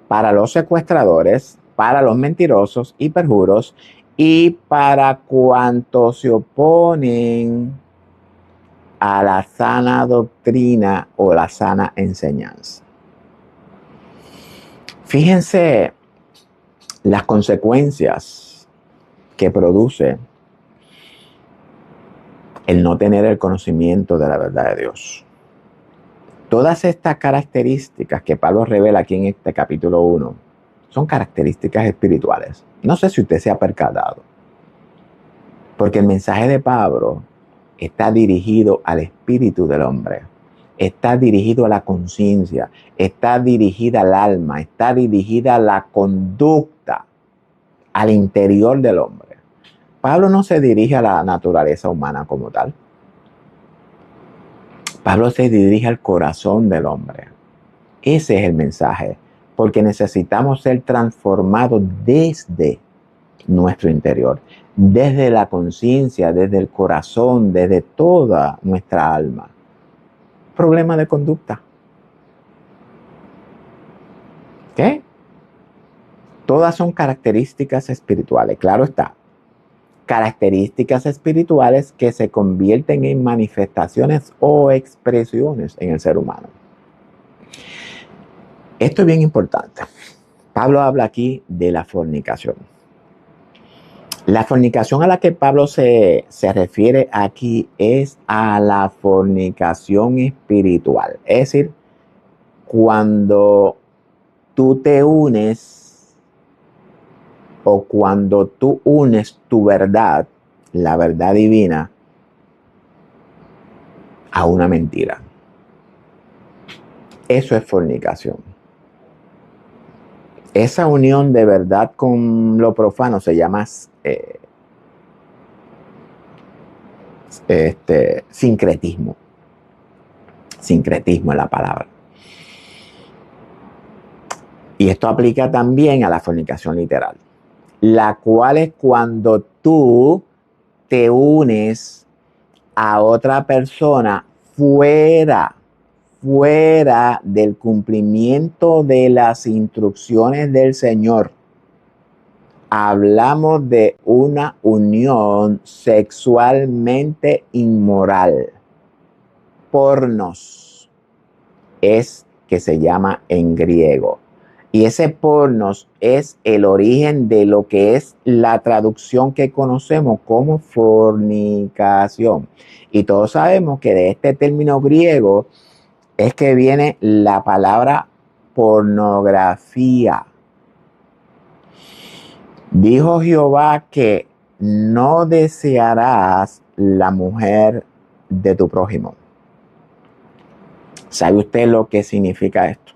para los secuestradores, para los mentirosos y perjuros, y para cuantos se oponen a la sana doctrina o la sana enseñanza. Fíjense las consecuencias que produce el no tener el conocimiento de la verdad de Dios. Todas estas características que Pablo revela aquí en este capítulo 1 son características espirituales. No sé si usted se ha percatado, porque el mensaje de Pablo está dirigido al espíritu del hombre, está dirigido a la conciencia, está dirigida al alma, está dirigida a la conducta, al interior del hombre. Pablo no se dirige a la naturaleza humana como tal. Pablo se dirige al corazón del hombre. Ese es el mensaje, porque necesitamos ser transformados desde nuestro interior, desde la conciencia, desde el corazón, desde toda nuestra alma. Problema de conducta. ¿Qué? Todas son características espirituales, claro está. Características espirituales que se convierten en manifestaciones o expresiones en el ser humano. Esto es bien importante. Pablo habla aquí de la fornicación. La fornicación a la que Pablo se refiere aquí es a la fornicación espiritual. Es decir, cuando tú te unes o cuando tú unes tu verdad, la verdad divina, a una mentira. Eso es fornicación. Esa unión de verdad con lo profano se llama sincretismo. Sincretismo es la palabra. Y esto aplica también a la fornicación literal, la cual es cuando tú te unes a otra persona fuera del cumplimiento de las instrucciones del Señor. Hablamos de una unión sexualmente inmoral. Pornos es que se llama en griego. Y ese pornos es el origen de lo que es la traducción que conocemos como fornicación. Y todos sabemos que de este término griego es que viene la palabra pornografía. Dijo Jehová que no desearás la mujer de tu prójimo. ¿Sabe usted lo que significa esto?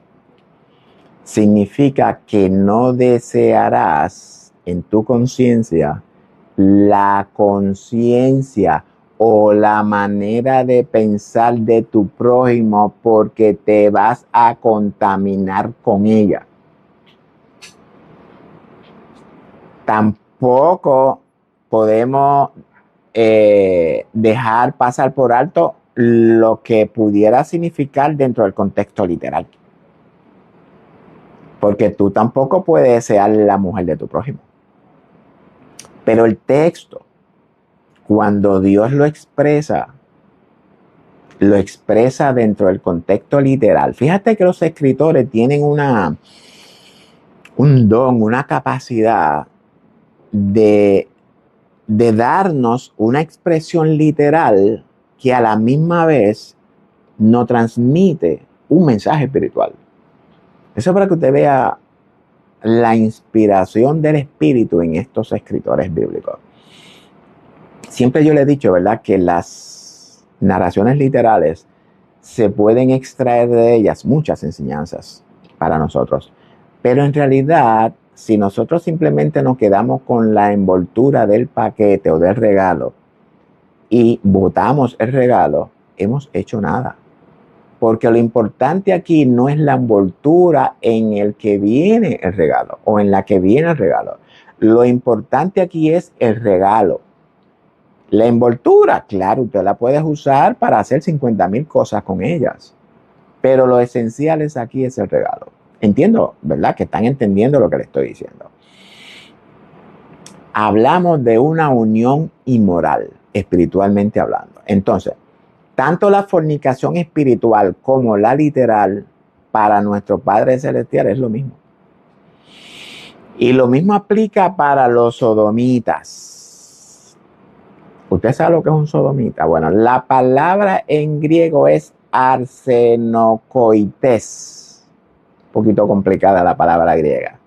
Significa que no desearás en tu conciencia la conciencia o la manera de pensar de tu prójimo porque te vas a contaminar con ella. Tampoco podemos dejar pasar por alto lo que pudiera significar dentro del contexto literal. Porque tú tampoco puedes desear la mujer de tu prójimo. Pero el texto, cuando Dios lo expresa dentro del contexto literal. Fíjate que los escritores tienen un don, una capacidad de darnos una expresión literal que a la misma vez nos transmite un mensaje espiritual. Eso es para que usted vea la inspiración del Espíritu en estos escritores bíblicos. Siempre yo le he dicho, ¿verdad?, que las narraciones literales se pueden extraer de ellas muchas enseñanzas para nosotros. Pero en realidad, si nosotros simplemente nos quedamos con la envoltura del paquete o del regalo y botamos el regalo, hemos hecho nada. Porque lo importante aquí no es la envoltura en el que viene el regalo o en la que viene el regalo. Lo importante aquí es el regalo. La envoltura, claro, usted la puede usar para hacer 50,000 cosas con ellas. Pero lo esencial aquí es el regalo. Entiendo, ¿verdad?, que están entendiendo lo que le estoy diciendo. Hablamos de una unión inmoral, espiritualmente hablando. Entonces, tanto la fornicación espiritual como la literal para nuestro Padre Celestial es lo mismo. Y lo mismo aplica para los sodomitas. ¿Usted sabe lo que es un sodomita? Bueno, la palabra en griego es arsenokoites. Un poquito complicada la palabra griega.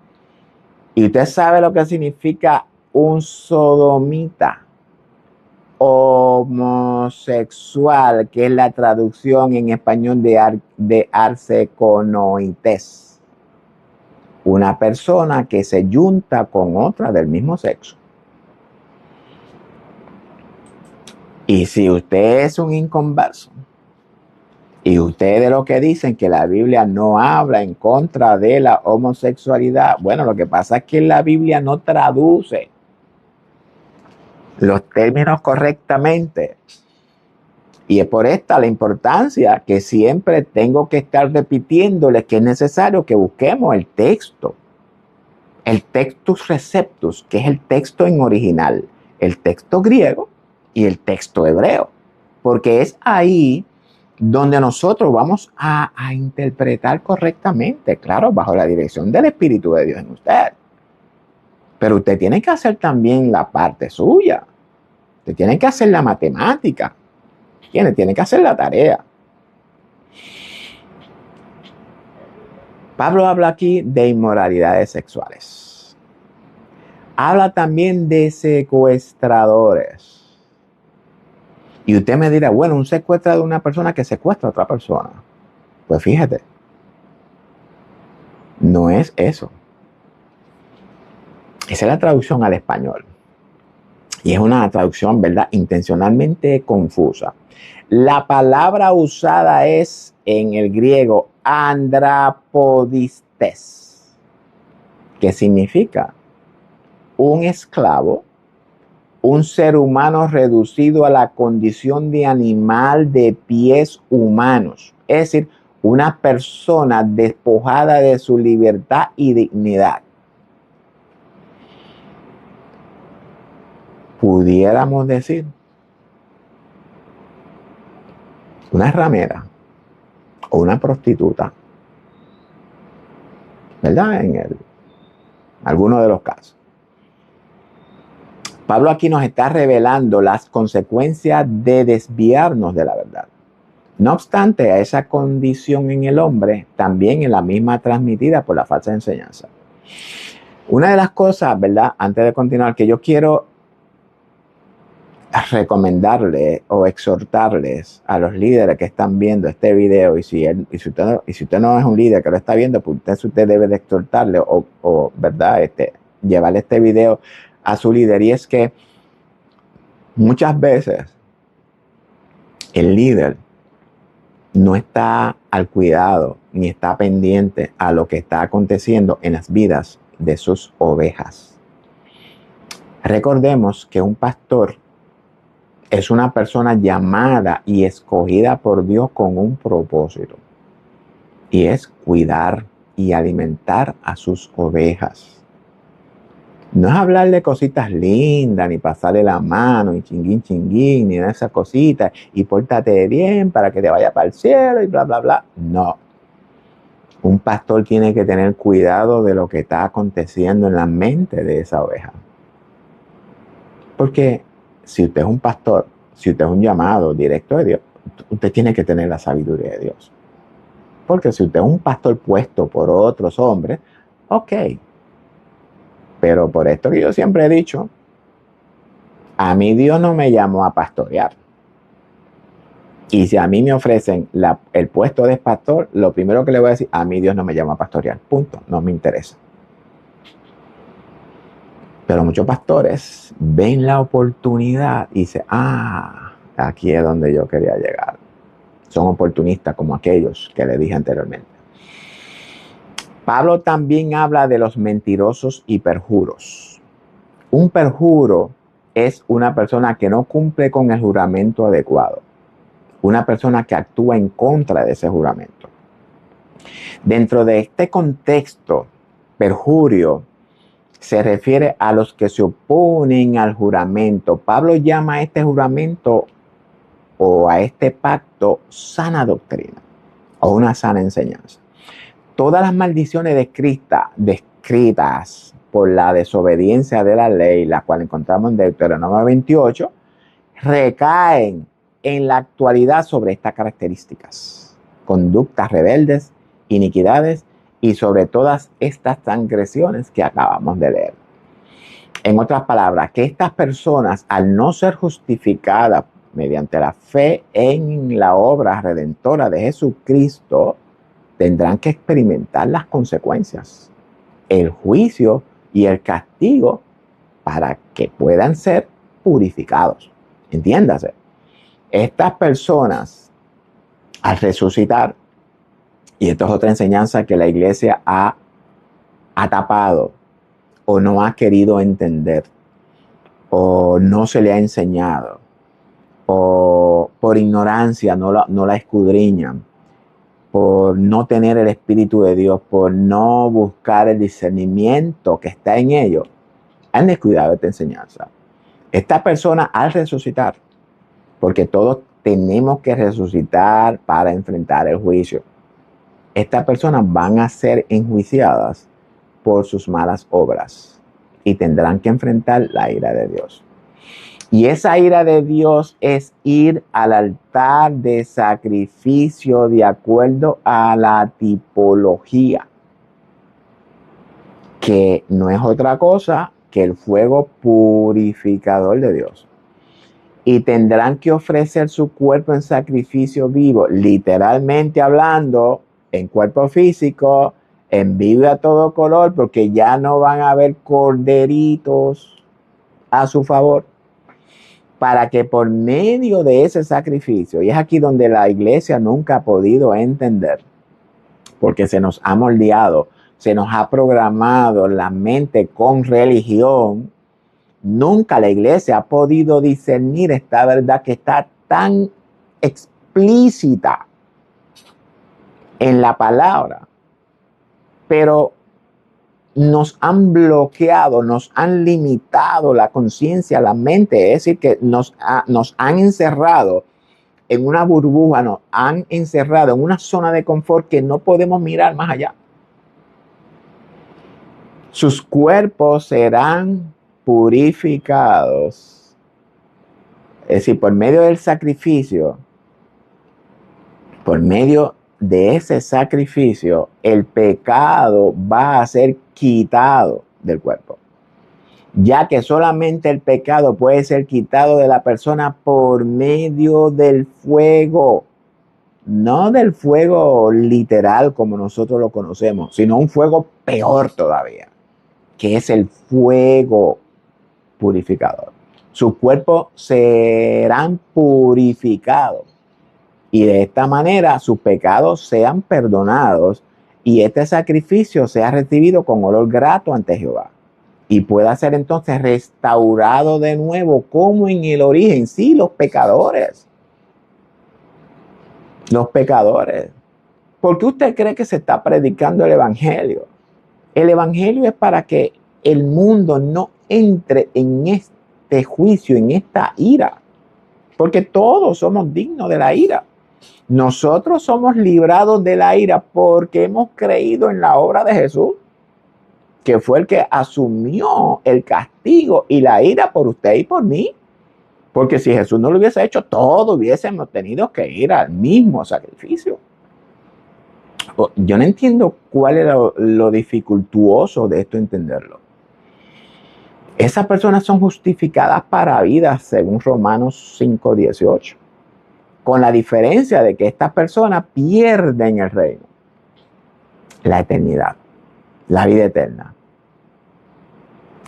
¿Y usted sabe lo que significa un sodomita? Homosexual, que es la traducción en español de arseconoites. Una persona que se junta con otra del mismo sexo. Y si usted es un inconverso y usted de lo que dicen que la Biblia no habla en contra de la homosexualidad, bueno, lo que pasa es que la Biblia no traduce los términos correctamente. Y es por esta la importancia que siempre tengo que estar repitiéndoles que es necesario que busquemos el texto receptus, que es el texto en original, el texto griego y el texto hebreo, porque es ahí donde nosotros vamos a interpretar correctamente, claro, bajo la dirección del Espíritu de Dios en usted. Pero usted tiene que hacer también la parte suya. Usted tiene que hacer la matemática. Tiene que hacer la tarea. Pablo habla aquí de inmoralidades sexuales. Habla también de secuestradores. Y usted me dirá, bueno, un secuestrador de una persona que secuestra a otra persona. Pues fíjate, no es eso. Esa es la traducción al español. Y es una traducción, ¿verdad?, intencionalmente confusa. La palabra usada es en el griego andrapodistes, que significa un esclavo, un ser humano reducido a la condición de animal de pies humanos, es decir, una persona despojada de su libertad y dignidad. Pudiéramos decir una ramera o una prostituta, ¿verdad? En algunos de los casos. Pablo aquí nos está revelando las consecuencias de desviarnos de la verdad. No obstante, a esa condición en el hombre también es la misma transmitida por la falsa enseñanza. Una de las cosas, ¿verdad?, antes de continuar, que yo quiero recomendarles o exhortarles a los líderes que están viendo este video, y si usted no es un líder que lo está viendo, pues usted debe de exhortarle o ¿verdad?, llevarle este video a su líder. Y es que muchas veces El líder no está al cuidado ni está pendiente a lo que está aconteciendo en las vidas de sus ovejas. Recordemos que un pastor es una persona llamada y escogida por Dios con un propósito, y es cuidar y alimentar a sus ovejas. No es hablarle cositas lindas, ni pasarle la mano, y chinguín, ni de esas cositas, y pórtate bien para que te vaya para el cielo, y bla, bla, bla. No. Un pastor tiene que tener cuidado de lo que está aconteciendo en la mente de esa oveja. Porque si usted es un pastor, si usted es un llamado directo de Dios, usted tiene que tener la sabiduría de Dios. Porque si usted es un pastor puesto por otros hombres, ok. Pero por esto que yo siempre he dicho, a mí Dios no me llamó a pastorear. Y si a mí me ofrecen el puesto de pastor, lo primero que le voy a decir, a mí Dios no me llamó a pastorear. Punto. No me interesa. Pero muchos pastores ven la oportunidad y dicen, aquí es donde yo quería llegar. Son oportunistas como aquellos que le dije anteriormente. Pablo también habla de los mentirosos y perjuros. Un perjuro es una persona que no cumple con el juramento adecuado. Una persona que actúa en contra de ese juramento. Dentro de este contexto, perjurio se refiere a los que se oponen al juramento. Pablo llama a este juramento o a este pacto sana doctrina o una sana enseñanza. Todas las maldiciones descritas por la desobediencia de la ley, las cuales encontramos en Deuteronomio 28, recaen en la actualidad sobre estas características: conductas rebeldes, iniquidades y sobre todas estas transgresiones que acabamos de leer. En otras palabras, que estas personas, al no ser justificadas mediante la fe en la obra redentora de Jesucristo, tendrán que experimentar las consecuencias, el juicio y el castigo para que puedan ser purificados. Entiéndase, estas personas, al resucitar, y esto es otra enseñanza que la iglesia ha tapado o no ha querido entender o no se le ha enseñado o por ignorancia no la escudriñan, por no tener el Espíritu de Dios, por no buscar el discernimiento que está en ellos, han descuidado esta enseñanza. Esta persona, al resucitar, porque todos tenemos que resucitar para enfrentar el juicio, estas personas van a ser enjuiciadas por sus malas obras y tendrán que enfrentar la ira de Dios. Y esa ira de Dios es ir al altar de sacrificio de acuerdo a la tipología, que no es otra cosa que el fuego purificador de Dios. Y tendrán que ofrecer su cuerpo en sacrificio vivo, literalmente hablando, en cuerpo físico, en vivo a todo color, porque ya no van a haber corderitos a su favor, para que por medio de ese sacrificio, y es aquí donde la iglesia nunca ha podido entender, porque se nos ha moldeado, se nos ha programado la mente con religión, nunca la iglesia ha podido discernir esta verdad que está tan explícita en la palabra, pero nos han bloqueado, nos han limitado la conciencia, la mente, es decir, que nos han encerrado en una burbuja, nos han encerrado en una zona de confort que no podemos mirar más allá. Sus cuerpos serán purificados, es decir, por medio del sacrificio, por medio de ese sacrificio, el pecado va a ser quitado del cuerpo, ya que solamente el pecado puede ser quitado de la persona por medio del fuego, no del fuego literal como nosotros lo conocemos, sino un fuego peor todavía, que es el fuego purificador. Sus cuerpos serán purificados y de esta manera sus pecados sean perdonados y este sacrificio sea recibido con olor grato ante Jehová y pueda ser entonces restaurado de nuevo como en el origen. Sí, los pecadores. ¿Por qué usted cree que se está predicando el evangelio? El evangelio es para que el mundo no entre en este juicio, en esta ira, porque todos somos dignos de la ira. Nosotros somos librados de la ira porque hemos creído en la obra de Jesús, que fue el que asumió el castigo y la ira por usted y por mí. Porque si Jesús no lo hubiese hecho, todos hubiésemos tenido que ir al mismo sacrificio. Yo no entiendo cuál es lo dificultuoso de esto entenderlo. Esas personas son justificadas para vida, según Romanos 5:18. Con la diferencia de que estas personas pierden el reino, la eternidad, la vida eterna,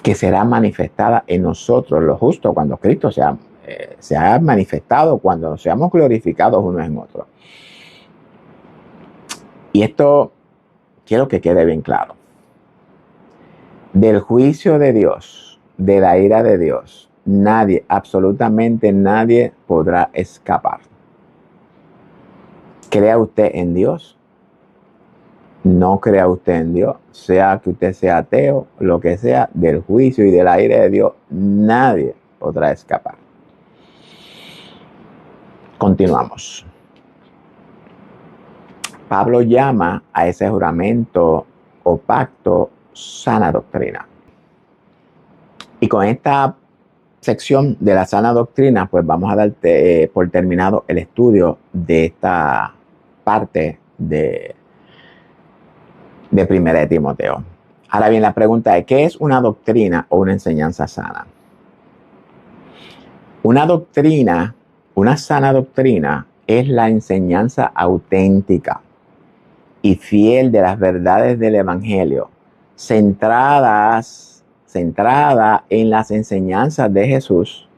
que será manifestada en nosotros, los justos, cuando Cristo se ha manifestado, cuando seamos glorificados unos en otros. Y esto quiero que quede bien claro. Del juicio de Dios, de la ira de Dios, nadie, absolutamente nadie podrá escapar. ¿Crea usted en Dios? No crea usted en Dios, sea que usted sea ateo, lo que sea, del juicio y de la ira de Dios, nadie podrá escapar. Continuamos. Pablo llama a ese juramento o pacto sana doctrina. Y con esta sección de la sana doctrina, pues vamos a dar por terminado el estudio de esta parte de Primera de Timoteo. Ahora bien, la pregunta es, ¿qué es una doctrina o una enseñanza sana? Una doctrina, una sana doctrina, es la enseñanza auténtica y fiel de las verdades del Evangelio, centrada en las enseñanzas de Jesús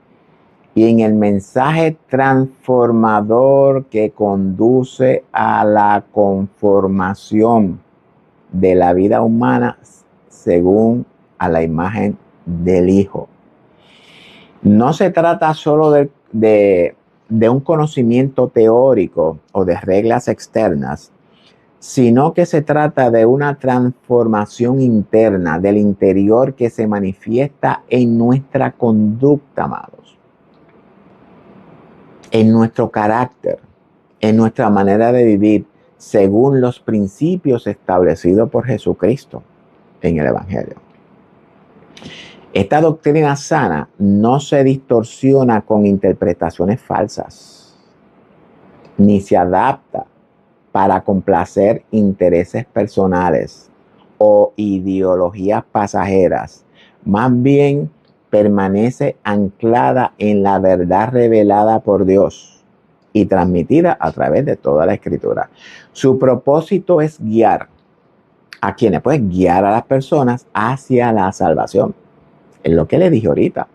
y en el mensaje transformador que conduce a la conformación de la vida humana según a la imagen del Hijo. No se trata solo de un conocimiento teórico o de reglas externas, sino que se trata de una transformación interna del interior que se manifiesta en nuestra conducta, amados, en nuestro carácter, en nuestra manera de vivir, según los principios establecidos por Jesucristo en el Evangelio. Esta doctrina sana no se distorsiona con interpretaciones falsas, ni se adapta para complacer intereses personales o ideologías pasajeras. Más bien permanece anclada en la verdad revelada por Dios y transmitida a través de toda la Escritura. Su propósito es guiar a quienes, pues guiar a las personas hacia la salvación. Es lo que le dije ahorita.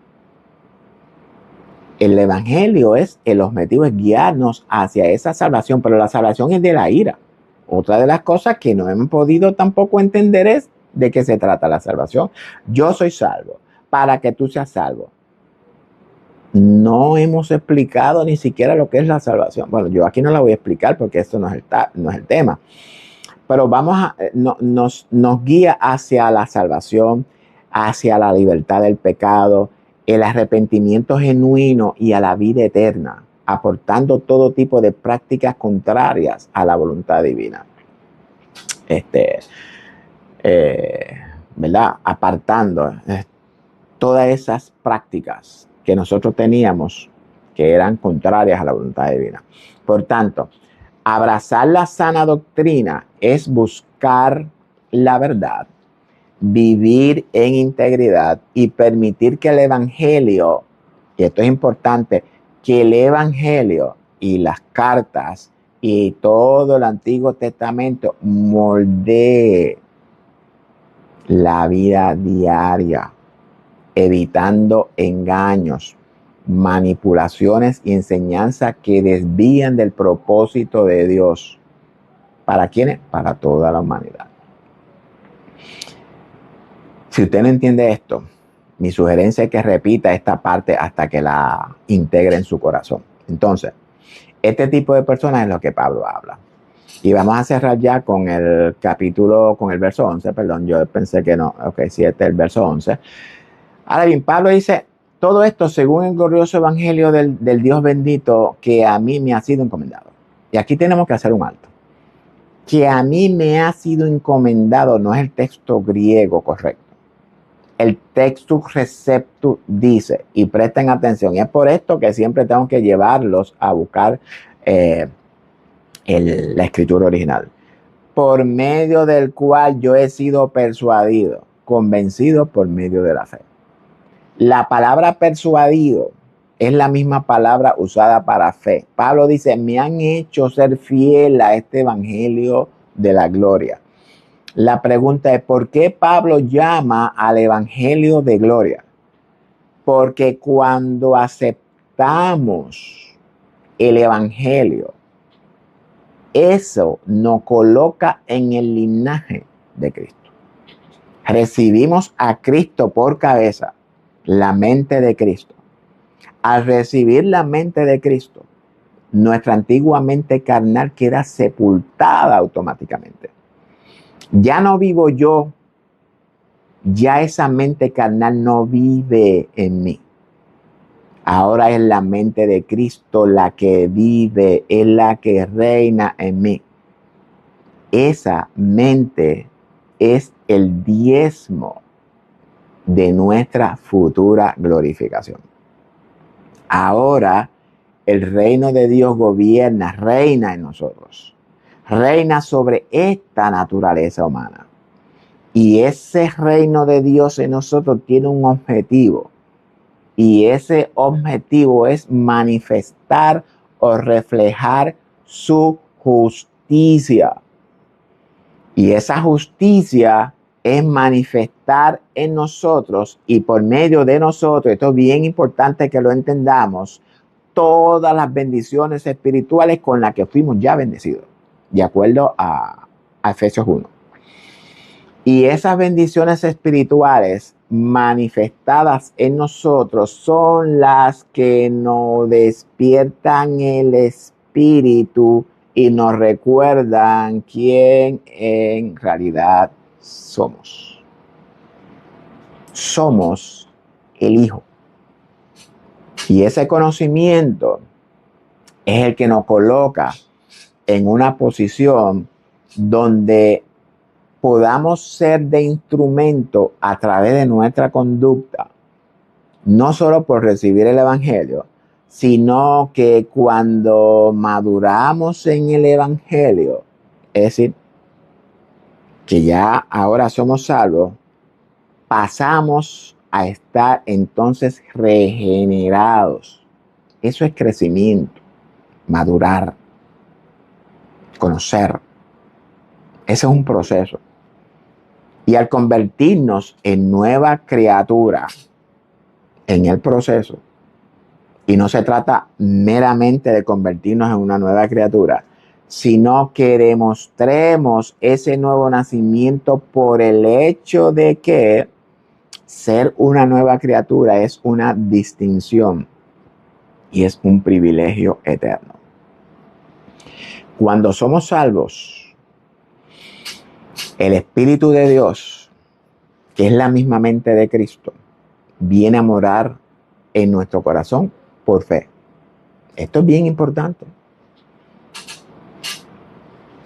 El evangelio el objetivo es guiarnos hacia esa salvación, pero la salvación es de la ira. Otra de las cosas que no hemos podido tampoco entender es de qué se trata la salvación. Yo soy salvo para que tú seas salvo. No hemos explicado ni siquiera lo que es la salvación. Bueno, yo aquí no la voy a explicar porque esto no es el tema. Pero nos guía hacia la salvación, hacia la libertad del pecado, el arrepentimiento genuino y a la vida eterna, aportando todo tipo de prácticas contrarias a la voluntad divina. ¿Verdad? Apartando todas esas prácticas que nosotros teníamos que eran contrarias a la voluntad divina. Por tanto, abrazar la sana doctrina es buscar la verdad, vivir en integridad y permitir que el evangelio, y esto es importante, que el evangelio y las cartas y todo el Antiguo Testamento moldee la vida diaria, evitando engaños, manipulaciones y enseñanzas que desvían del propósito de Dios. ¿Para quiénes? Para toda la humanidad. Si usted no entiende esto, mi sugerencia es que repita esta parte hasta que la integre en su corazón. Entonces, este tipo de personas es lo que Pablo habla. Y vamos a cerrar ya con el capítulo, con el verso 11, perdón, yo pensé que no, ok, sí, este es el verso 11. Ahora bien, Pablo dice, todo esto según el glorioso evangelio del Dios bendito que a mí me ha sido encomendado. Y aquí tenemos que hacer un alto. Que a mí me ha sido encomendado no es el texto griego correcto. El textus receptus dice, y presten atención, y es por esto que siempre tengo que llevarlos a buscar la escritura original. Por medio del cual yo he sido persuadido, convencido por medio de la fe. La palabra persuadido es la misma palabra usada para fe. Pablo dice, me han hecho ser fiel a este evangelio de la gloria. La pregunta es, ¿por qué Pablo llama al evangelio de gloria? Porque cuando aceptamos el evangelio, eso nos coloca en el linaje de Cristo. Recibimos a Cristo por cabeza, la mente de Cristo. Al recibir la mente de Cristo, nuestra antigua mente carnal queda sepultada automáticamente. Ya no vivo yo, ya esa mente carnal no vive en mí. Ahora es la mente de Cristo la que vive, es la que reina en mí. Esa mente es el diezmo de nuestra futura glorificación. Ahora el reino de Dios gobierna, reina en nosotros. Reina sobre esta naturaleza humana. Y ese reino de Dios en nosotros tiene un objetivo. Y ese objetivo es manifestar o reflejar su justicia. Y esa justicia es manifestar en nosotros y por medio de nosotros, esto es bien importante que lo entendamos, todas las bendiciones espirituales con las que fuimos ya bendecidos, de acuerdo a Efesios 1. Y esas bendiciones espirituales manifestadas en nosotros son las que nos despiertan el espíritu y nos recuerdan quién en realidad somos. Somos el Hijo. Y ese conocimiento es el que nos coloca en una posición donde podamos ser de instrumento a través de nuestra conducta, no solo por recibir el evangelio, sino que cuando maduramos en el evangelio, es decir, que ya ahora somos salvos, pasamos a estar entonces regenerados. Eso es crecimiento, madurar, conocer. Ese es un proceso. Y al convertirnos en nueva criatura en el proceso, y no se trata meramente de convertirnos en una nueva criatura, sino que demostremos ese nuevo nacimiento por el hecho de que ser una nueva criatura es una distinción y es un privilegio eterno. Cuando somos salvos, el Espíritu de Dios, que es la misma mente de Cristo, viene a morar en nuestro corazón por fe. Esto es bien importante.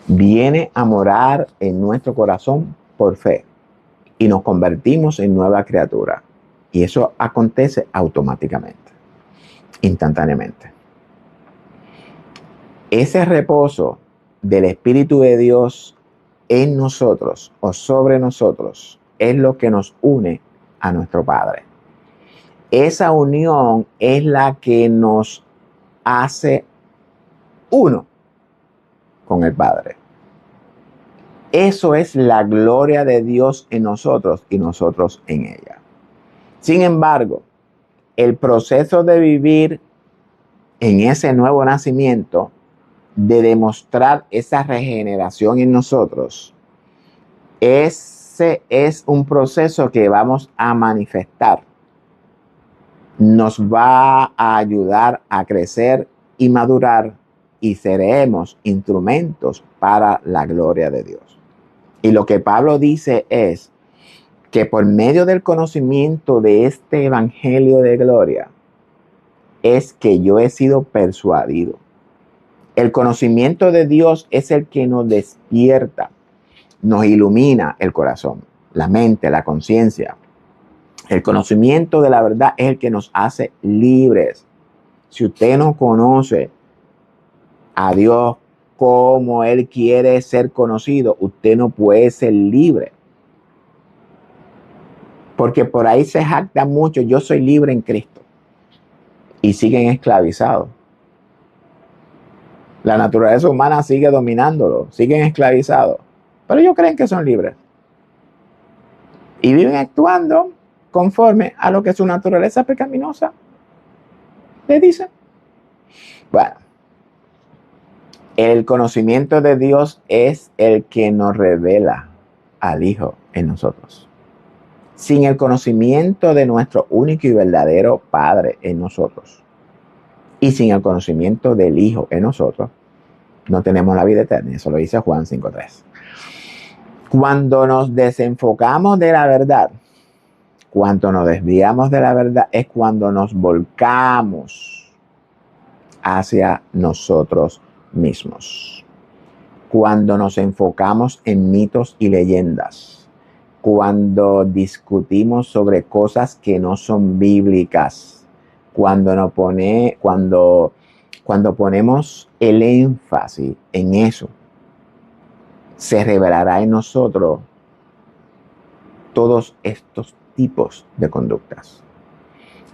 Viene a morar en nuestro corazón por fe y nos convertimos en nueva criatura. Y eso acontece automáticamente, instantáneamente. Ese reposo del Espíritu de Dios en nosotros o sobre nosotros es lo que nos une a nuestro Padre. Esa unión es la que nos hace uno con el Padre. Eso es la gloria de Dios en nosotros y nosotros en ella. Sin embargo, el proceso de vivir en ese nuevo nacimiento, de demostrar esa regeneración en nosotros, ese es un proceso que vamos a manifestar. Nos va a ayudar a crecer y madurar y seremos instrumentos para la gloria de Dios. Y lo que Pablo dice es que por medio del conocimiento de este evangelio de gloria es que yo he sido persuadido. El conocimiento de Dios es el que nos despierta, nos ilumina el corazón, la mente, la conciencia. El conocimiento de la verdad es el que nos hace libres. Si usted no conoce a Dios como Él quiere ser conocido, usted no puede ser libre. Porque por ahí se jacta mucho, yo soy libre en Cristo. Y siguen esclavizados. La naturaleza humana sigue dominándolo, siguen esclavizados. Pero ellos creen que son libres. Y viven actuando conforme a lo que su naturaleza pecaminosa le dice. Bueno, el conocimiento de Dios es el que nos revela al Hijo en nosotros. Sin el conocimiento de nuestro único y verdadero Padre en nosotros y sin el conocimiento del Hijo en nosotros, no tenemos la vida eterna. Eso lo dice Juan 5:3. Cuando nos desenfocamos de la verdad, cuando nos desviamos de la verdad, es cuando nos volcamos hacia nosotros mismos. Cuando nos enfocamos en mitos y leyendas. Cuando discutimos sobre cosas que no son bíblicas. Cuando ponemos el énfasis en eso, se revelará en nosotros todos estos tipos de conductas,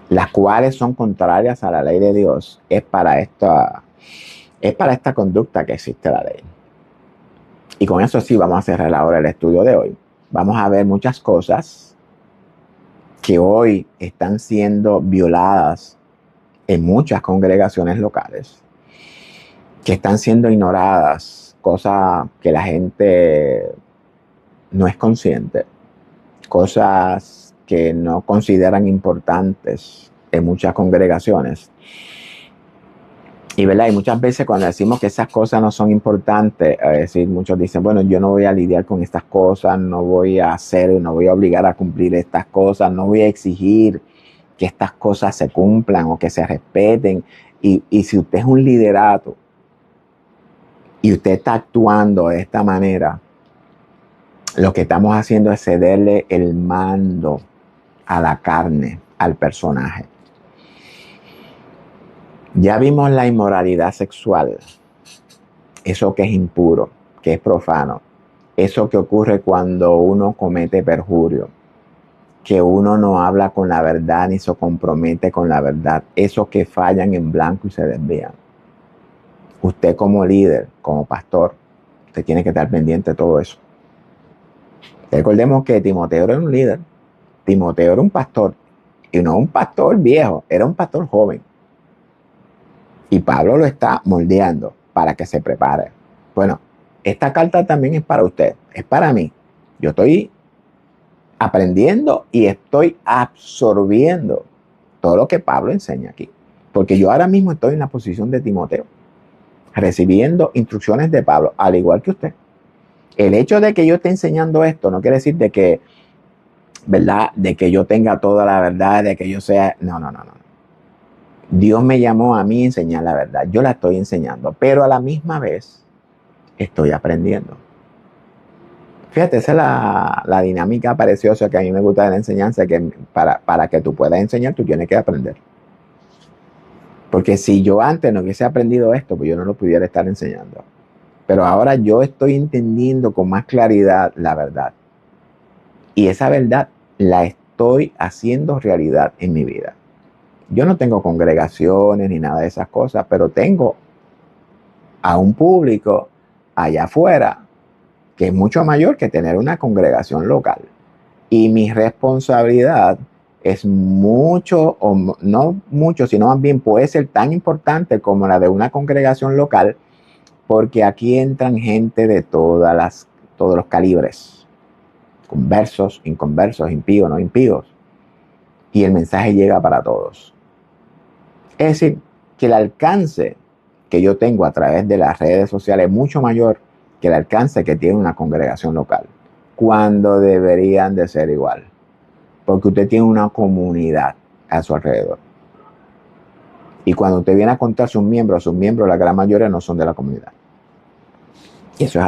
las cuales son contrarias a la ley de Dios. Es para esta conducta que existe la ley. Y con eso sí vamos a cerrar ahora el estudio de hoy. Vamos a ver muchas cosas que hoy están siendo violadas en muchas congregaciones locales, que están siendo ignoradas, cosas que la gente no es consciente, cosas que no consideran importantes en muchas congregaciones. Y, ¿verdad? Y muchas veces cuando decimos que esas cosas no son importantes, es decir, muchos dicen, bueno, yo no voy a lidiar con estas cosas, no voy a obligar a cumplir estas cosas, no voy a exigir que estas cosas se cumplan o que se respeten. Y si usted es un liderato y usted está actuando de esta manera, lo que estamos haciendo es cederle el mando a la carne, al personaje. Ya vimos la inmoralidad sexual, eso que es impuro, que es profano, eso que ocurre cuando uno comete perjurio, que uno no habla con la verdad ni se compromete con la verdad, esos que fallan en blanco y se desvían. Usted como líder, como pastor, usted tiene que estar pendiente de todo eso. Recordemos que Timoteo era un líder, Timoteo era un pastor, y no un pastor viejo, era un pastor joven. Y Pablo lo está moldeando para que se prepare. Bueno, esta carta también es para usted, es para mí. Yo estoy aprendiendo y estoy absorbiendo todo lo que Pablo enseña aquí. Porque yo ahora mismo estoy en la posición de Timoteo, recibiendo instrucciones de Pablo, al igual que usted. El hecho de que yo esté enseñando esto no quiere decir de que, ¿verdad? De que yo tenga toda la verdad, de que yo sea... No. Dios me llamó a mí a enseñar la verdad. Yo la estoy enseñando, pero a la misma vez estoy aprendiendo. Fíjate, esa es la dinámica preciosa que a mí me gusta de la enseñanza, que para que tú puedas enseñar, tú tienes que aprender. Porque si yo antes no hubiese aprendido esto, pues yo no lo pudiera estar enseñando. Pero ahora yo estoy entendiendo con más claridad la verdad. Y esa verdad la estoy haciendo realidad en mi vida. Yo no tengo congregaciones ni nada de esas cosas, pero tengo a un público allá afuera que es mucho mayor que tener una congregación local. Y mi responsabilidad es mucho, o no mucho, sino más bien puede ser tan importante como la de una congregación local, porque aquí entran gente de todos los calibres, conversos, inconversos, impíos, no impíos, y el mensaje llega para todos. Es decir, que el alcance que yo tengo a través de las redes sociales es mucho mayor que el alcance que tiene una congregación local, cuando deberían de ser igual, porque usted tiene una comunidad a su alrededor. Y cuando usted viene a contar sus miembros, la gran mayoría no son de la comunidad. Y eso es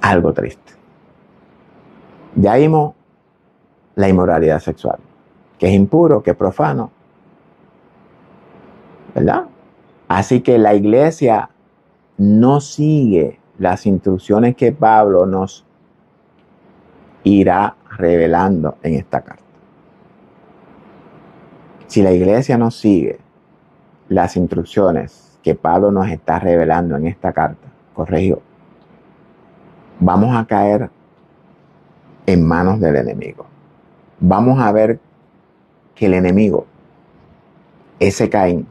algo triste. Ya vimos la inmoralidad sexual, que es impuro, que es profano, ¿verdad? Así que la iglesia no sigue las instrucciones que Pablo nos irá revelando en esta carta. Si la iglesia no sigue las instrucciones que Pablo nos está revelando en esta carta, corrijo, vamos a caer en manos del enemigo. Vamos a ver que el enemigo, ese Caín,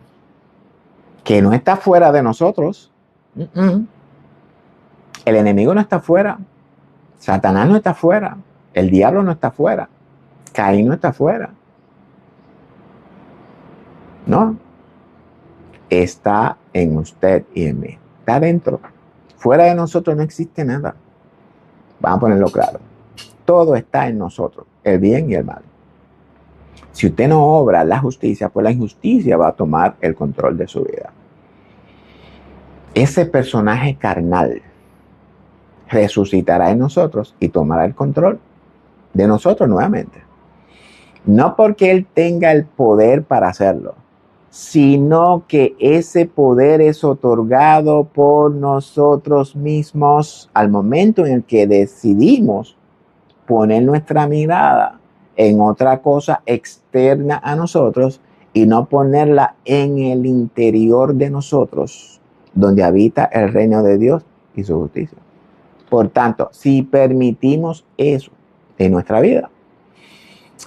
que no está fuera de nosotros, el enemigo no está fuera, Satanás no está fuera, el diablo no está fuera, Caín no está fuera. No, está en usted y en mí, está dentro. Fuera de nosotros no existe nada. Vamos a ponerlo claro. Todo está en nosotros, el bien y el mal. Si usted no obra la justicia, pues la injusticia va a tomar el control de su vida. Ese personaje carnal resucitará en nosotros y tomará el control de nosotros nuevamente. No porque él tenga el poder para hacerlo, sino que ese poder es otorgado por nosotros mismos al momento en el que decidimos poner nuestra mirada en otra cosa externa a nosotros y no ponerla en el interior de nosotros, donde habita el reino de Dios y su justicia. Por tanto, si permitimos eso en nuestra vida,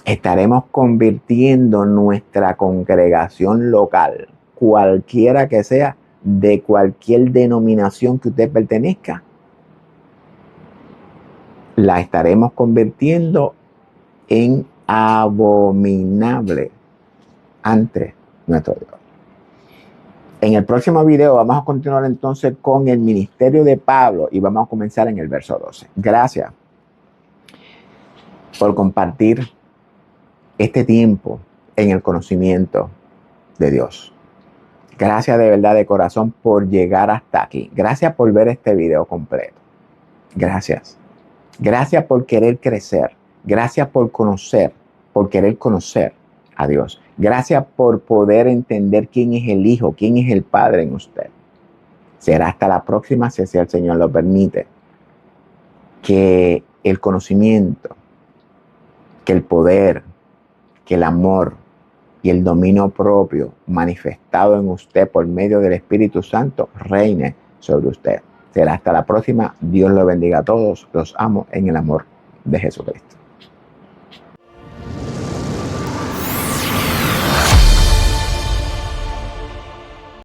estaremos convirtiendo nuestra congregación local, cualquiera que sea, de cualquier denominación que usted pertenezca, la estaremos convirtiendo en abominable ante nuestro Dios. En el próximo video vamos a continuar entonces con el ministerio de Pablo y vamos a comenzar en el verso 12. Gracias por compartir este tiempo en el conocimiento de Dios. Gracias de verdad de corazón por llegar hasta aquí. Gracias por ver este video completo. Gracias. Gracias por querer crecer. Gracias por querer conocer a Dios. Gracias por poder entender quién es el Hijo, quién es el Padre en usted. Será hasta la próxima, si el Señor lo permite. Que el conocimiento, que el poder, que el amor y el dominio propio manifestado en usted por medio del Espíritu Santo reine sobre usted. Será hasta la próxima. Dios lo bendiga a todos. Los amo en el amor de Jesucristo.